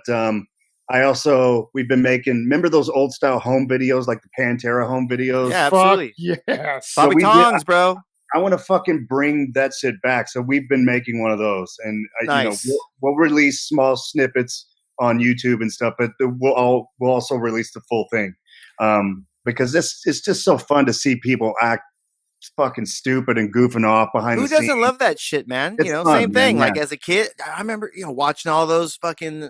we've been making, remember those old style home videos, like the Pantera home videos? Yeah, absolutely. Yes. Bobby Tongs, bro. I want to fucking bring that shit back. So we've been making one of those, and nice. We'll release small snippets on YouTube and stuff, but we'll also release the full thing, because it's just so fun to see people act fucking stupid and goofing off behind the scenes. Who doesn't love that shit, man? It's fun, same thing. Man, like as a kid, I remember watching all those fucking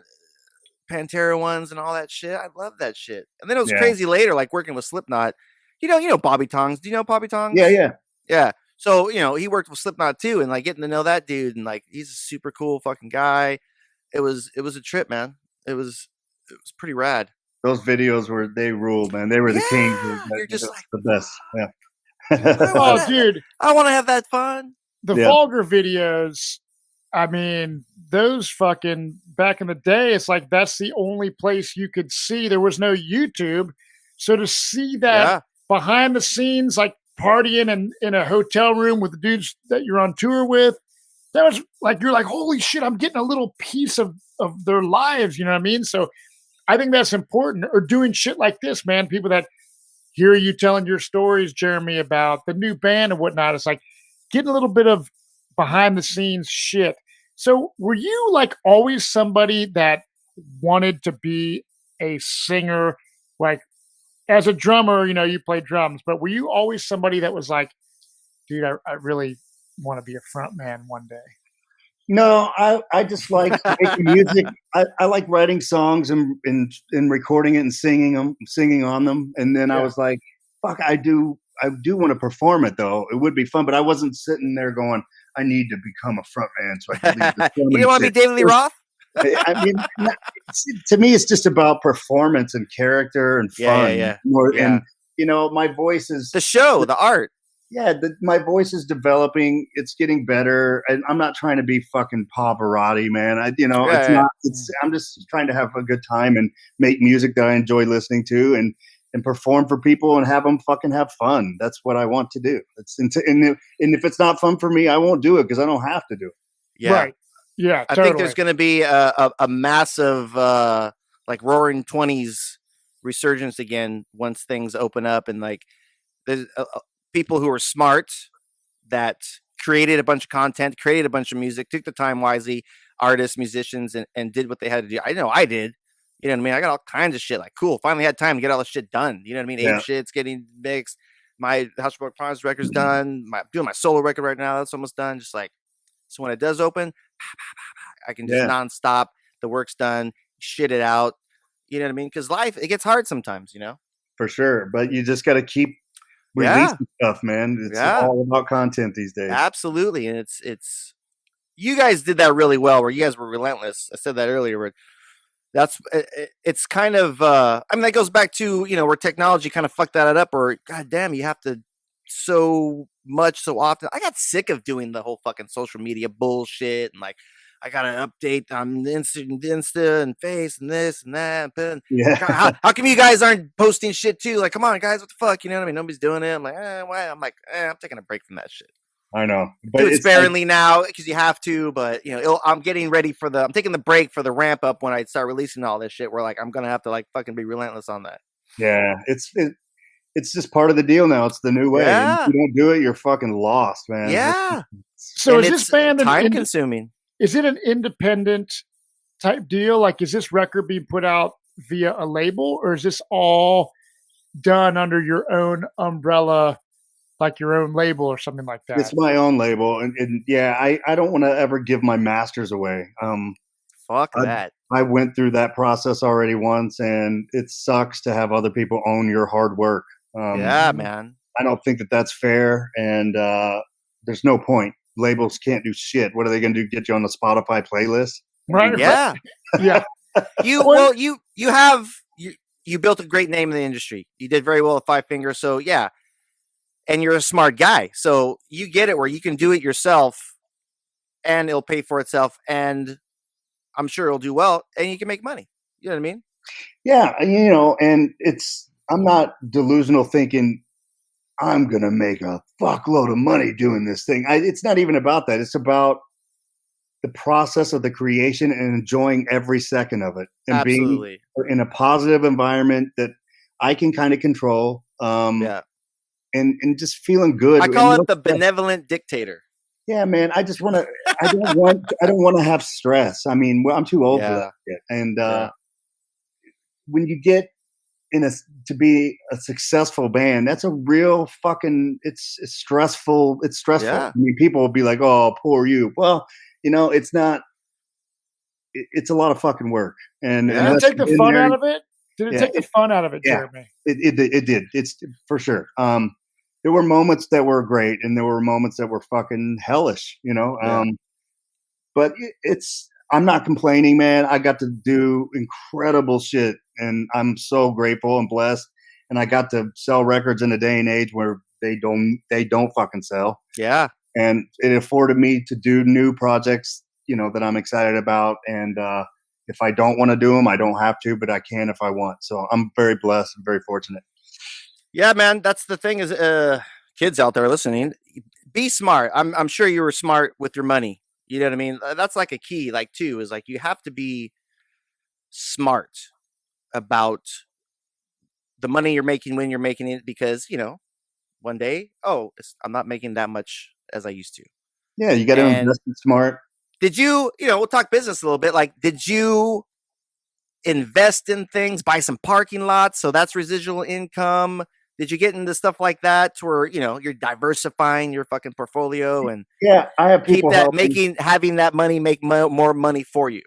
Pantera ones and all that shit. I love that shit. And then it was crazy later, like working with Slipknot. You know Bobby Tongs. Do you know Bobby Tongs? Yeah. So, he worked with Slipknot too, and like getting to know that dude, and like he's a super cool fucking guy. It was a trip, man. It was pretty rad. Those videos they ruled, man. They were the kings. You're just like the best. Yeah. Oh, dude. I want to have that fun. The vulgar videos, I mean, those fucking back in the day, it's like that's the only place you could see. There was no YouTube. So to see that behind the scenes, like partying in a hotel room with the dudes that you're on tour with, that was like, you're like, holy shit, I'm getting a little piece of their lives. You know what I mean? So I think that's important. Or doing shit like this, man. People that hear you telling your stories, Jeremy, about the new band and whatnot. It's like getting a little bit of behind the scenes shit. So were you like always somebody that wanted to be a singer? Like as a drummer, you play drums, but were you always somebody that was like, dude, I really want to be a front man one day? No, I just like making music. I like writing songs and recording it and singing on them. And then I was like, fuck, I do want to perform it though. It would be fun, but I wasn't sitting there going, I need to become a front man so I can leave the You don't want to be David Lee Roth? I mean, to me, it's just about performance and character and fun. And my voice is the show, the art. Yeah, my voice is developing. It's getting better, and I'm not trying to be fucking Pavarotti, man. I'm just trying to have a good time and make music that I enjoy listening to. And and perform for people and have them fucking have fun. That's what I want to do. And if it's not fun for me, I won't do it because I don't have to do it. Yeah. Right. Yeah. I think there's going to be a massive like roaring 20s resurgence again once things open up, and like there's people who are smart that created a bunch of content, created a bunch of music, took the time wisely, artists, musicians, and did what they had to do. I know I did. You know what I mean? I got all kinds of shit. Like, cool, finally had time to get all this shit done. You know what I mean? Yeah. Ape Shit's getting mixed. My House of Broke Promise record's done. Doing my solo record right now. That's almost done. Just like, so when it does open, I can just nonstop. The work's done. Shit it out. You know what I mean? Because life, it gets hard sometimes, you know? For sure. But you just got to keep releasing stuff, man. It's all about content these days. Absolutely. And it's, you guys did that really well, where you guys were relentless. I said that earlier, but it's kind of, I mean, that goes back to, you know, where technology kind of fucked that up, or God damn, you have to so much, so often. I got sick of doing the whole fucking social media bullshit, and like, I got to update on Insta and Face and this and that. But how come you guys aren't posting shit too? Like, come on, guys, what the fuck? You know what I mean? Nobody's doing it. I'm like, why? I'm like, I'm taking a break from that shit. I know. But do it sparingly now because you have to. But you know, I'm getting ready for I'm taking the break for the ramp up when I start releasing all this shit. Where like I'm gonna have to like fucking be relentless on that. Yeah, it's just part of the deal now. It's the new way. If you don't do it, you're fucking lost, man. Yeah. So is this band time consuming? Is it an independent type deal? Like, is this record being put out via a label, or is this all done under your own umbrella, like your own label or something like that? It's my own label. And I don't want to ever give my masters away. Fuck that. I went through that process already once, and it sucks to have other people own your hard work. Yeah, man. I don't think that that's fair. And there's no point. Labels can't do shit. What are they going to do? Get you on the Spotify playlist? Right. Yeah. Yeah. You built a great name in the industry. You did very well with Five Finger. So yeah. And you're a smart guy. So you get it where you can do it yourself and it'll pay for itself. And I'm sure it'll do well and you can make money. You know what I mean? Yeah. You know, and I'm not delusional thinking I'm going to make a fuckload of money doing this thing. It's not even about that. It's about the process of the creation and enjoying every second of it and being in a positive environment that I can kind of control. And just feeling good. I call it the benevolent dictator. Yeah, man. I just want to, I don't want to have stress. I mean, I'm too old for that shit. And when you get to be a successful band, that's a real fucking, it's stressful. It's stressful. Yeah. I mean, people will be like, oh, poor you. Well, you know, it's not, it's a lot of fucking work. And did it take the fun out of it? Did it take the fun out of it, Jeremy? It did. It's for sure. There were moments that were great and there were moments that were fucking hellish, you know? But I'm not complaining, man. I got to do incredible shit and I'm so grateful and blessed. And I got to sell records in a day and age where they don't fucking sell. Yeah. And it afforded me to do new projects, you know, that I'm excited about. And if I don't want to do them, I don't have to, but I can if I want. So I'm very blessed and very fortunate. Yeah, man. That's the thing is, kids out there listening, be smart. I'm sure you were smart with your money. You know what I mean? That's like a key, like too, is like, you have to be smart about the money you're making when you're making it, because, you know, one day, I'm not making that much as I used to. Yeah. You got to invest in smart. Did you, we'll talk business a little bit. Like, did you invest in things, buy some parking lots? So that's residual income. Did you get into stuff like that to where, you're diversifying your fucking portfolio and I have people having that money make more money for you?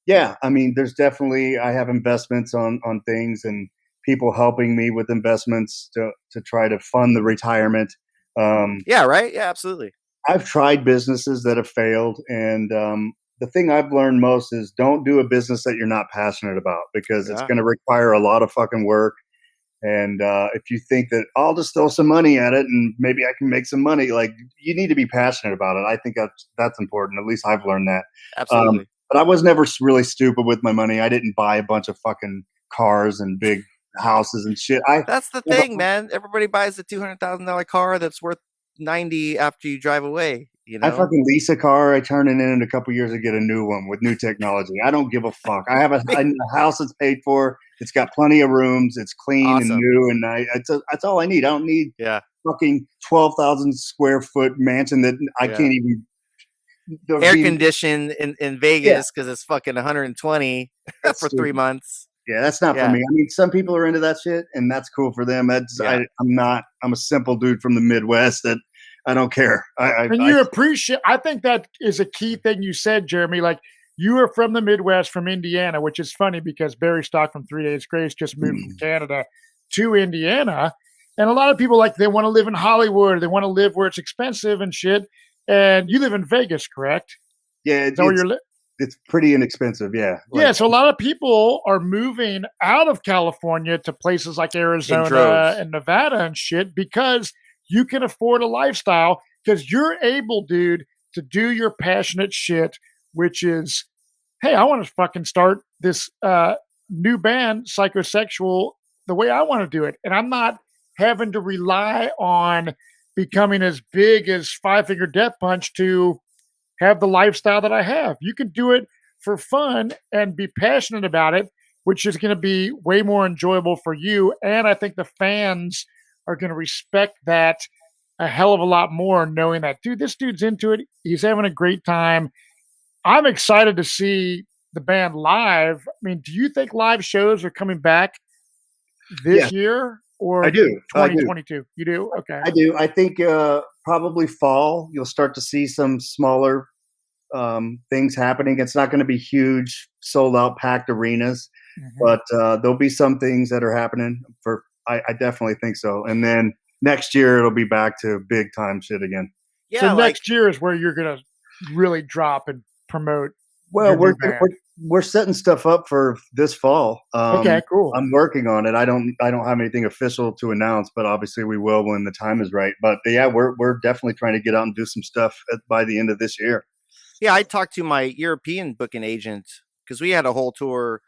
Yeah. I mean, there's definitely, I have investments on things and people helping me with investments to try to fund the retirement. Yeah. Right. Yeah, absolutely. I've tried businesses that have failed. And the thing I've learned most is don't do a business that you're not passionate about, because it's going to require a lot of fucking work. And if you think that I'll just throw some money at it and maybe I can make some money, like, you need to be passionate about it. I think that's important. At least I've learned that. Absolutely. But I was never really stupid with my money. I didn't buy a bunch of fucking cars and big houses and shit. That's the thing, man. Everybody buys a $200,000 car that's worth 90 after you drive away. You know, I fucking lease a car. I turn it in a couple years to get a new one with new technology. I don't give a fuck. I have a house that's paid for. It's got plenty of rooms. It's clean and new, and that's all I need. I don't need fucking 12,000 square foot mansion that I can't even air conditioned in Vegas because it's fucking 120 for 3 months. Yeah, that's not for me. I mean, some people are into that shit, and that's cool for them. I'm not. I'm a simple dude from the Midwest that I don't care. Appreciate. I think that is a key thing you said, Jeremy. Like, you are from the Midwest, from Indiana, which is funny because Barry Stock from 3 Days Grace just moved from Canada to Indiana, and a lot of people they want to live in Hollywood. They want to live where it's expensive and shit. And you live in Vegas, correct? Yeah, it's pretty inexpensive. Yeah. So a lot of people are moving out of California to places like Arizona and Nevada and shit because you can afford a lifestyle because you're able, dude, to do your passionate shit, which is, hey, I want to fucking start this new band, Psychosexual, the way I want to do it. And I'm not having to rely on becoming as big as Five Finger Death Punch to have the lifestyle that I have. You can do it for fun and be passionate about it, which is going to be way more enjoyable for you. And I think the fans are going to respect that a hell of a lot more, knowing that, dude, this dude's into it. He's having a great time. I'm excited to see the band live. I mean, do you think live shows are coming back this year? Or I do. 2022. You do? Okay. I do. I think probably fall, you'll start to see some smaller things happening. It's not going to be huge, sold out, packed arenas, but there'll be some things that are happening. I definitely think so. And then next year, it'll be back to big time shit again. Yeah. So next year is where you're going to really drop and promote. Well, we're setting stuff up for this fall. Okay, cool. I'm working on it. I don't have anything official to announce, but obviously we will when the time is right. But we're definitely trying to get out and do some stuff by the end of this year. Yeah, I talked to my European booking agent because we had a whole tour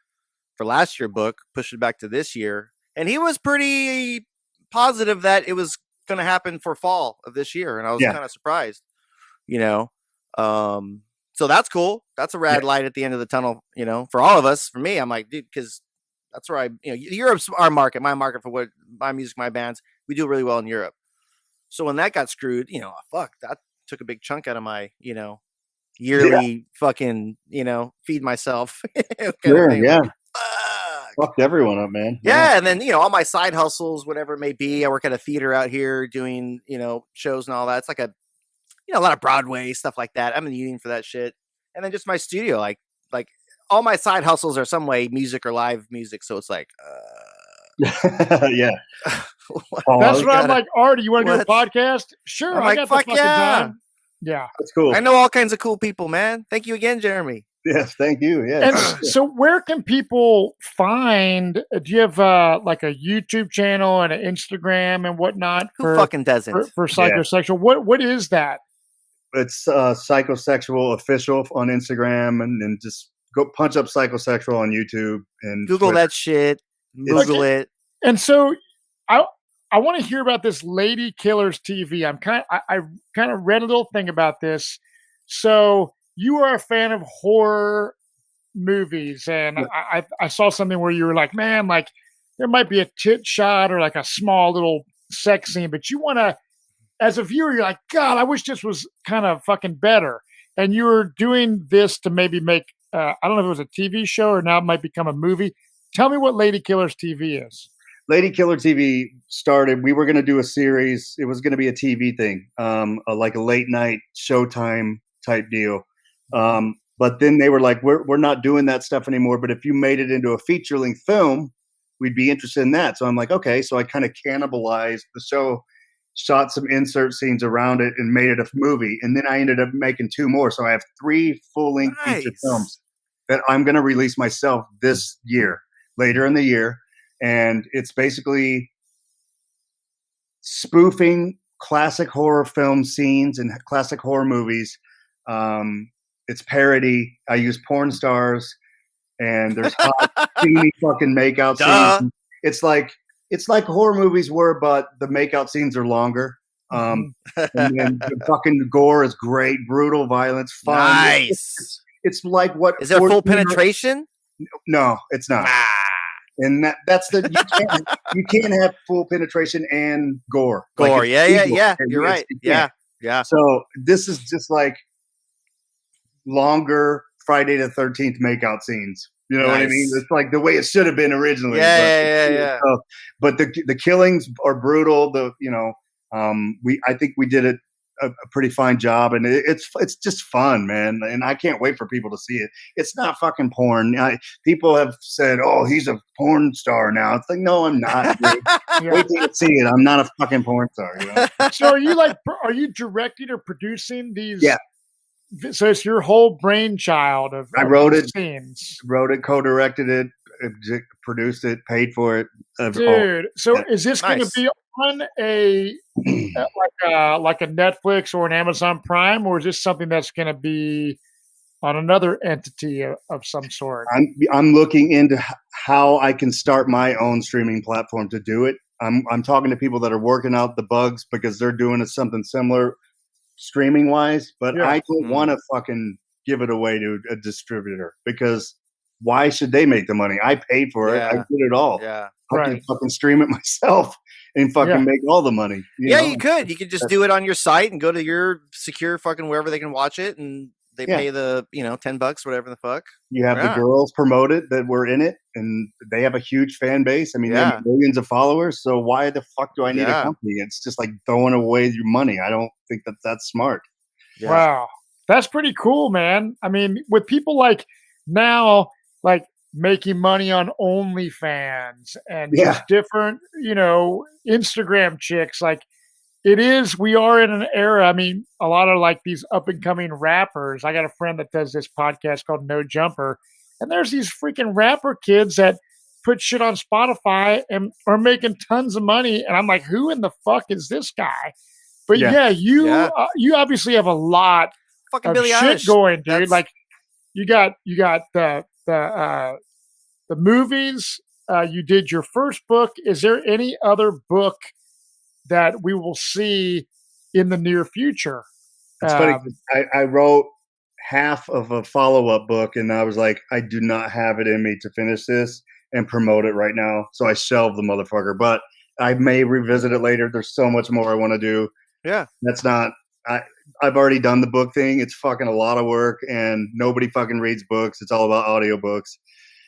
for last year book, pushed it back to this year, and he was pretty positive that it was going to happen for fall of this year, and I was kind of surprised, you know. So that's cool. That's a rad light at the end of the tunnel, you know, for all of us. For me, I'm like, dude, because that's where Europe's our market, my market for what my music, my bands. We do really well in Europe. So when that got screwed, that took a big chunk out of my, yearly fucking, feed myself. Fucked everyone up, man. Yeah. And then, all my side hustles, whatever it may be. I work at a theater out here doing, shows and all that. It's like a lot of Broadway stuff like that. I'm in the union for that shit. And then just my studio, like all my side hustles are some way music or live music. So it's like, yeah. That's what I'm like, Artie, you want to do a podcast? Sure. I got the fucking time. Yeah. That's cool. I know all kinds of cool people, man. Thank you again, Jeremy. Yes, thank you. Yeah. And so where can people find, do you have like a YouTube channel and an Instagram and whatnot? Who fucking doesn't? For Psychosexual. What is that? It's Psychosexual official on Instagram, and just go punch up Psychosexual on YouTube and Google that shit. Google it. And so I want to hear about this Lady Killers TV. I kind of read a little thing about this. So you are a fan of horror movies, and I saw something where you were like, man, like there might be a tit shot or like a small little sex scene, but you want to, as a viewer, you're like, God, I wish this was kind of fucking better. And you were doing this to maybe make, I don't know if it was a TV show or now it might become a movie. Tell me what Lady Killers TV is. Lady Killer TV started, we were going to do a series. It was going to be a TV thing, like a late night Showtime type deal. But then they were like, we're not doing that stuff anymore. But if you made it into a feature-length film, we'd be interested in that. So I'm like, okay. So I kind of cannibalized the show, shot some insert scenes around it, and made it a movie. And then I ended up making 2 more. So I have 3 full-length feature films that I'm going to release myself this year, later in the year. And it's basically spoofing classic horror film scenes and classic horror movies. It's parody. I use porn stars, and there's hot, steamy fucking makeout scenes. it's like horror movies were, but the makeout scenes are longer. And then the fucking gore is great, brutal violence, fun. Nice. It's like what is there full penetration? No, it's not. And that's the you can't have full penetration and gore. Gore, yeah. You're right. Yeah. So this is just like longer Friday the 13th makeout scenes. You know what I mean? It's like the way it should have been originally. Yeah. But the killings are brutal. I think we did a pretty fine job, and it's just fun, man. And I can't wait for people to see it. It's not fucking porn. People have said, "Oh, he's a porn star now." It's like, no, I'm not. Wait till you see it. I'm not a fucking porn star. You know? So are you directing or producing these? Yeah. So it's your whole brainchild of I wrote it, scenes. Wrote it, co-directed it, produced it, paid for it. Dude, so is this going to be on like a Netflix or an Amazon Prime, or is this something that's going to be on another entity of some sort? I'm looking into how I can start my own streaming platform to do it. I'm talking to people that are working out the bugs because they're doing something similar streaming wise, but I don't want to fucking give it away to a distributor because why should they make the money? I paid for it. I did it all. Yeah. I can fucking stream it myself and fucking make all the money. You know? You could. You could just do it on your site and go to your secure fucking wherever they can watch it, and they pay the $10, whatever the fuck. You have the girls promote it that were in it, and they have a huge fan base. I mean, they have millions of followers. So why the fuck do I need a company? It's just like throwing away your money. I don't think that's smart. Yeah. Wow, that's pretty cool, man. I mean, with people like now, like making money on OnlyFans and just different, Instagram chicks. Like we are in an era. I mean, a lot of like these up and coming rappers. I got a friend that does this podcast called No Jumper, and there's these freaking rapper kids that put shit on Spotify and are making tons of money. And I'm like, who in the fuck is this guy? But you obviously have a lot fucking of Billie shit Eilish. going, dude. Like you got the movies. You did your first book. Is there any other book that we will see in the near future? It's funny. I wrote half of a follow-up book, and I was like, I do not have it in me to finish this and promote it right now. So I shelved the motherfucker, but I may revisit it later. There's so much more I want to do. Yeah. I've already done the book thing. It's fucking a lot of work, and nobody fucking reads books. It's all about audiobooks.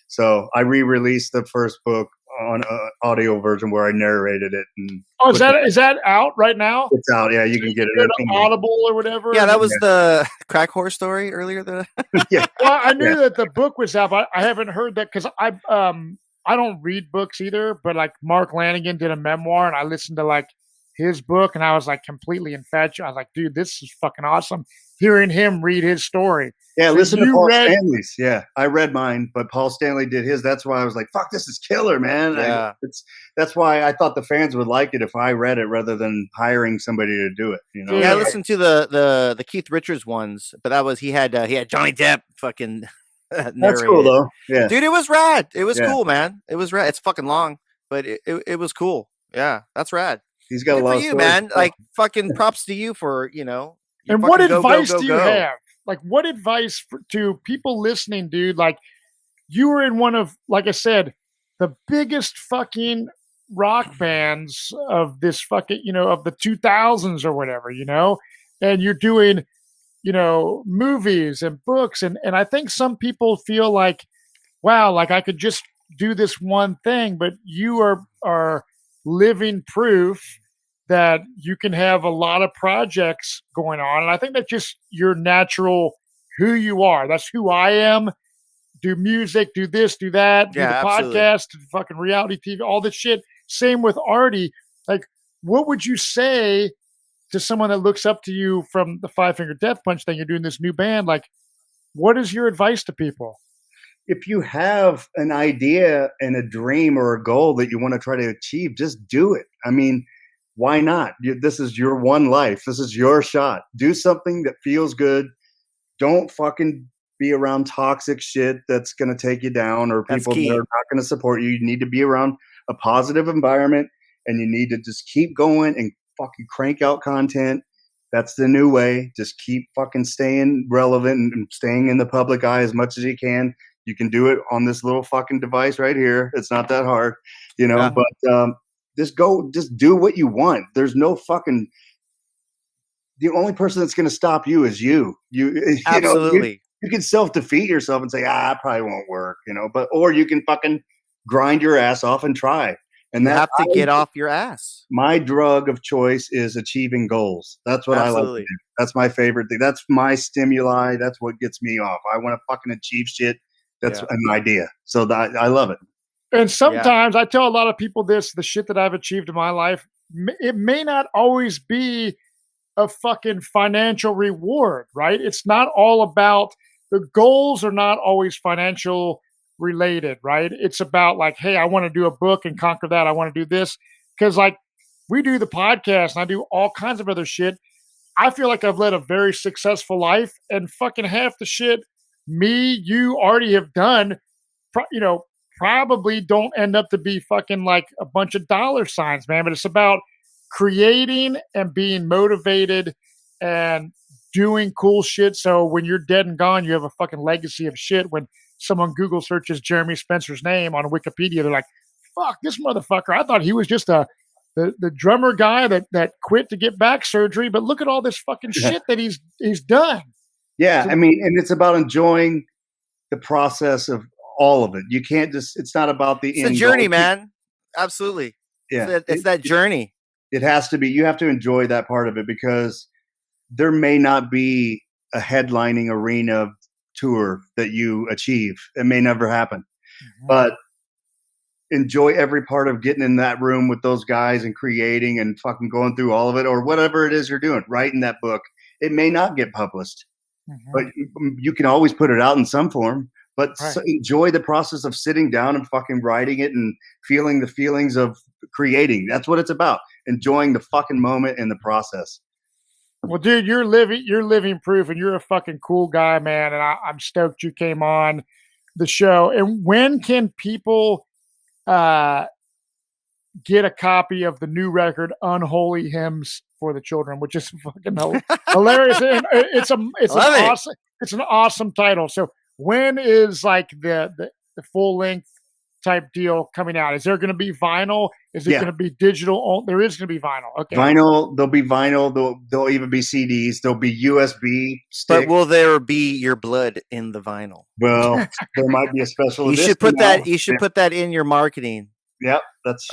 So I re-released the first book on an audio version where I narrated it. And is that out right now? It's out. Yeah, you can get it on Audible or whatever. Yeah, that was the crack horror story earlier. Yeah. Well, I knew that the book was out, but I haven't heard that because I don't read books either. But like Mark Lanigan did a memoir, and I listened to like his book, and I was like completely infatuated. I was like, dude, this is fucking awesome. Hearing him read his story. Yeah, listen to Paul Stanley's. Yeah, I read mine, but Paul Stanley did his. That's why I was like, fuck, this is killer, man. Yeah. That's why I thought the fans would like it if I read it rather than hiring somebody to do it. You know? Yeah, I listened to the Keith Richards ones, but that was he had Johnny Depp fucking That's cool though. Yeah. Dude, it was rad. It was cool, man. It was rad. It's fucking long, but it was cool. Yeah, that's rad. He's got a lot of you, man. Like fucking props to you for, And what advice do you have? Like, what advice to people listening, dude? Like, you were in one of, like I said, the biggest fucking rock bands of this fucking, of the 2000s or whatever, and you're doing, movies and books. And I think some people feel like, wow, like I could just do this one thing, but you are living proof that you can have a lot of projects going on. And I think that's just your natural who you are. That's who I am. Do music, do this, do that, do the podcast, do fucking reality TV, all this shit. Same with Artie. Like, what would you say to someone that looks up to you from the Five Finger Death Punch thing? You're doing this new band. Like, what is your advice to people? If you have an idea and a dream or a goal that you want to try to achieve, just do it. I mean, why not? This is your one life. This is your shot. Do something that feels good. Don't fucking be around toxic shit that's going to take you down or people that are not going to support you. You need to be around a positive environment, and you need to just keep going and fucking crank out content. That's the new way. Just keep fucking staying relevant and staying in the public eye as much as you can. You can do it on this little fucking device right here. It's not that hard, but just do what you want. There's no fucking, the only person that's going to stop you is you. Absolutely. You can self-defeat yourself and say, it probably won't work, or you can fucking grind your ass off and try. And you have to get off your ass. My drug of choice is achieving goals. That's what I like to do. That's my favorite thing. That's my stimuli. That's what gets me off. I want to fucking achieve shit. That's an idea. So I love it. And sometimes I tell a lot of people the shit that I've achieved in my life, it may not always be a fucking financial reward, right? It's not all about, the goals are not always financial related, right? It's about like, hey, I want to do a book and conquer that. I want to do this. Cause like we do the podcast and I do all kinds of other shit. I feel like I've led a very successful life, and fucking half the shit you already have done, probably don't end up to be fucking like a bunch of dollar signs, man. But it's about creating and being motivated and doing cool shit. So when you're dead and gone, you have a fucking legacy of shit. When someone Google searches Jeremy Spencer's name on Wikipedia, they're like, fuck, this motherfucker. I thought he was just the drummer guy that quit to get back surgery, but look at all this fucking shit that he's done. Yeah. So, I mean, and it's about enjoying the process of all of it. You can't it's not about the end. It's a journey, man. Absolutely. Yeah. It's that journey. It has to be. You have to enjoy that part of it, because there may not be a headlining arena tour that you achieve. It may never happen, but enjoy every part of getting in that room with those guys and creating and fucking going through all of it, or whatever it is you're doing, writing that book. It may not get published, but you can always put it out in some form. But enjoy the process of sitting down and fucking writing it and feeling the feelings of creating. That's what it's about. Enjoying the fucking moment and the process. Well, dude, you're living proof, and you're a fucking cool guy, man. And I'm stoked you came on the show. And when can people get a copy of the new record, Unholy Hymns for the Children, which is fucking hilarious? And it's an awesome title. So when is like the full length type deal coming out? Is there going to be vinyl? Is it going to be digital? There is going to be vinyl. Okay. Vinyl. There'll be vinyl. There'll even be CDs. There'll be USB sticks. But will there be your blood in the vinyl? Well, there might be a special. You should put that. You should put that in your marketing. Yep, that's.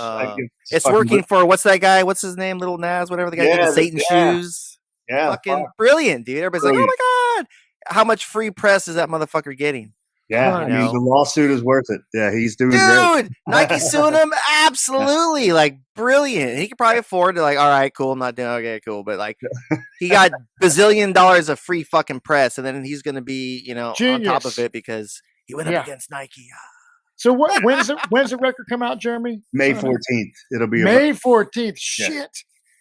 It's working for what's that guy? What's his name? Little Nas, whatever the guy did with Satan shoes. Yeah, fucking brilliant, dude. Everybody's like, oh my god, how much free press is that motherfucker getting? Yeah, I mean, the lawsuit is worth it. Yeah, he's doing great. Nike suing him? Absolutely. Like, brilliant. He could probably afford to, like, all right, cool, I'm not doing okay, cool. But, like, he got $bazillion of free fucking press, and then he's going to be, on top of it because he went up against Nike. So when's the record come out, Jeremy? May 14th. It'll be May 14th. Shit.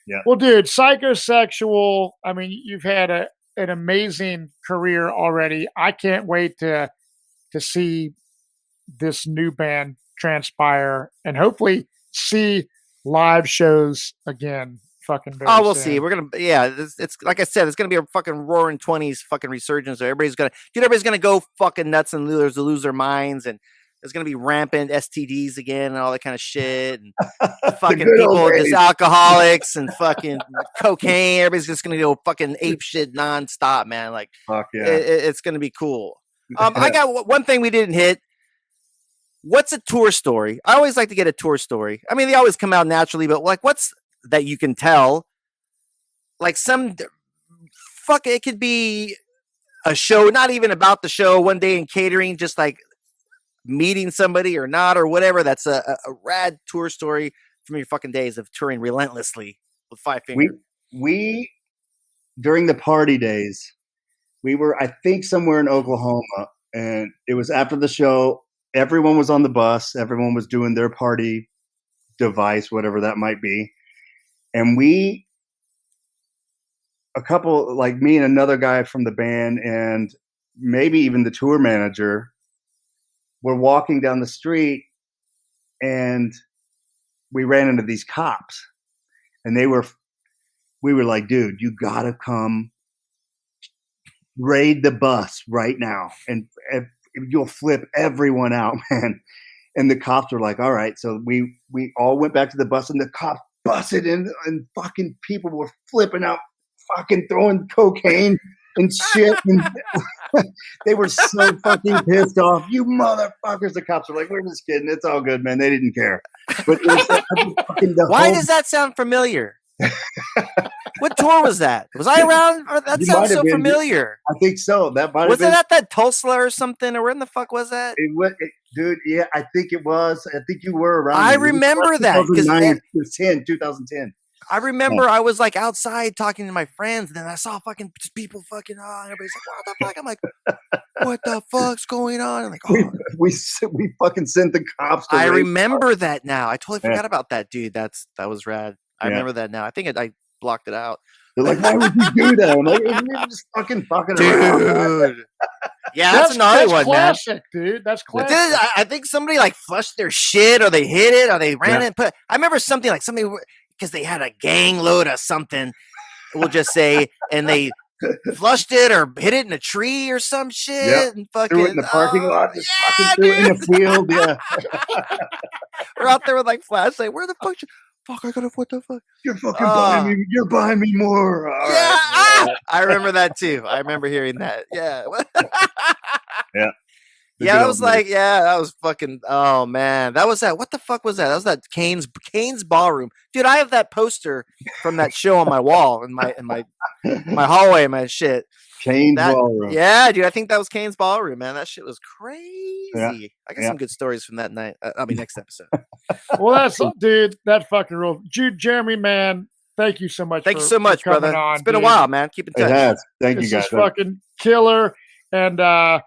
Yeah. Well, dude, Psychosexual, I mean, you've had an amazing career already. I can't wait to see this new band transpire and hopefully see live shows again. Fucking very we'll soon. see. We're gonna, it's like I said, it's gonna be a fucking roaring 20s fucking resurgence. Everybody's gonna go fucking nuts and lose their minds, and there's gonna be rampant STDs again and all that kind of shit, and fucking people just alcoholics and fucking cocaine. Everybody's just gonna go fucking ape shit nonstop, man. Like, fuck yeah, it's gonna be cool. I got one thing we didn't hit. What's a tour story? I always like to get a tour story. I mean, they always come out naturally, but like, what's that you can tell? Like it could be a show, not even about the show, one day in catering, just like meeting somebody or not, or whatever. That's a rad tour story from your fucking days of touring relentlessly with Five Finger. We during the party days, we were, I think, somewhere in Oklahoma, and it was after the show. Everyone was on the bus. Everyone was doing their party device, whatever that might be. And a couple, like me and another guy from the band, and maybe even the tour manager, were walking down the street, and we ran into these cops, and we were like, dude, you gotta come raid the bus right now, and you'll flip everyone out, man. And the cops were like, all right. So we all went back to the bus, and the cops busted in, and fucking people were flipping out, fucking throwing cocaine and shit. And they were so fucking pissed off. You motherfuckers. The cops were like, we're just kidding. It's all good, man. They didn't care. But it was like, why does that sound familiar? What tour was that? Was I around? That sounds so familiar. I think so. That might was have been. It at that Tulsa or something, or where in the fuck was that? Dude, yeah, I think it was. I think you were around. I remember that because 2010. I remember I was like outside talking to my friends, and then I saw fucking people fucking on. Everybody's like, "What the fuck?" I'm like, "What the fuck's going on?" I'm like, "Oh." We fucking sent the cops. I remember that now. I totally forgot about that, dude. That was rad. I remember that now. I think I blocked it out. They're like, why would you do that? I'm like, you're just fucking around. Yeah, that's another one, classic, man. Dude. That's classic. I think somebody like flushed their shit, or they hit it, or they ran it. But I remember something like somebody, because they had a gang load of something, we'll just say, and they flushed it or hit it in a tree or some shit, and fucking threw it in the parking lot. Just fucking threw it in the field. Yeah, we're out there with like flashlight. Where the fuck? Fuck! I gotta. What the fuck? You're fucking buying me. You're buying me more. I remember that too. I remember hearing that. Yeah. Yeah. That was like, that was fucking. Oh man, that was that. What the fuck was that? That was that Kane's Ballroom, dude. I have that poster from that show on my wall in my hallway. My shit. Kane's Ballroom. Yeah, dude. I think that was Kane's Ballroom, man. That shit was crazy. Yeah. I got some good stories from that night. I'll be next episode. Well, that's dude. That fucking rule, Jude. Jeremy, man. Thank you so much. Thank you so much, brother. It's been a while, man. Keep in touch. It has. Thank you, guys. This is fucking killer, and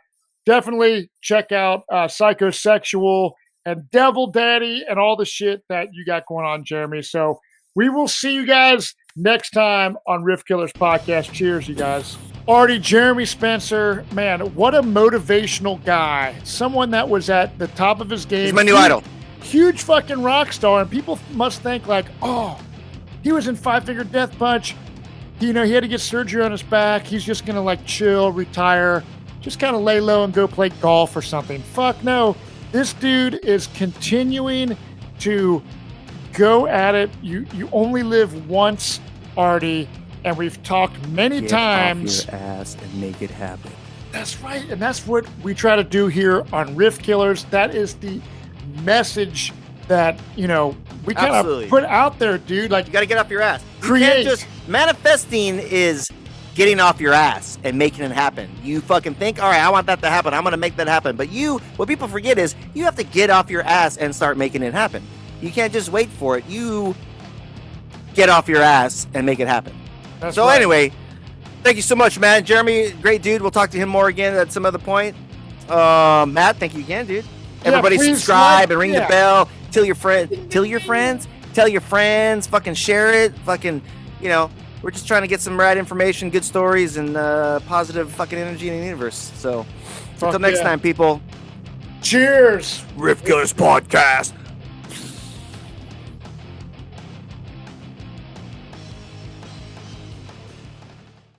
definitely check out Psychosexual and Devil Daddy and all the shit that you got going on, Jeremy. So we will see you guys next time on Riff Killers Podcast. Cheers, you guys. Artie, Jeremy Spencer, man, what a motivational guy. Someone that was at the top of his game. He's my new idol. Huge fucking rock star. And people must think like, oh, he was in Five Finger Death Punch. You know, he had to get surgery on his back. He's just going to like chill, retire, just kind of lay low and go play golf or something. Fuck no. This dude is continuing to go at it. You only live once, Artie. And we've talked many times. Get off your ass and make it happen. That's right. And that's what we try to do here on Riff Killers. That is the message that, you know, we kind of put out there, dude. Like, you got to get off your ass. Create. Manifesting is getting off your ass and making it happen. You fucking think, all right, I want that to happen. I'm going to make that happen. But what people forget is you have to get off your ass and start making it happen. You can't just wait for it. You get off your ass and make it happen. That's so right. Anyway, thank you so much, man. Jeremy, great dude. We'll talk to him more again at some other point. Matt, thank you again, dude. Everybody subscribe and ring the bell. Tell your friends, fucking share it. Fucking, you know, we're just trying to get some rad information, good stories, and positive fucking energy in the universe. So until next time, people. Cheers. Riff Killers Podcast.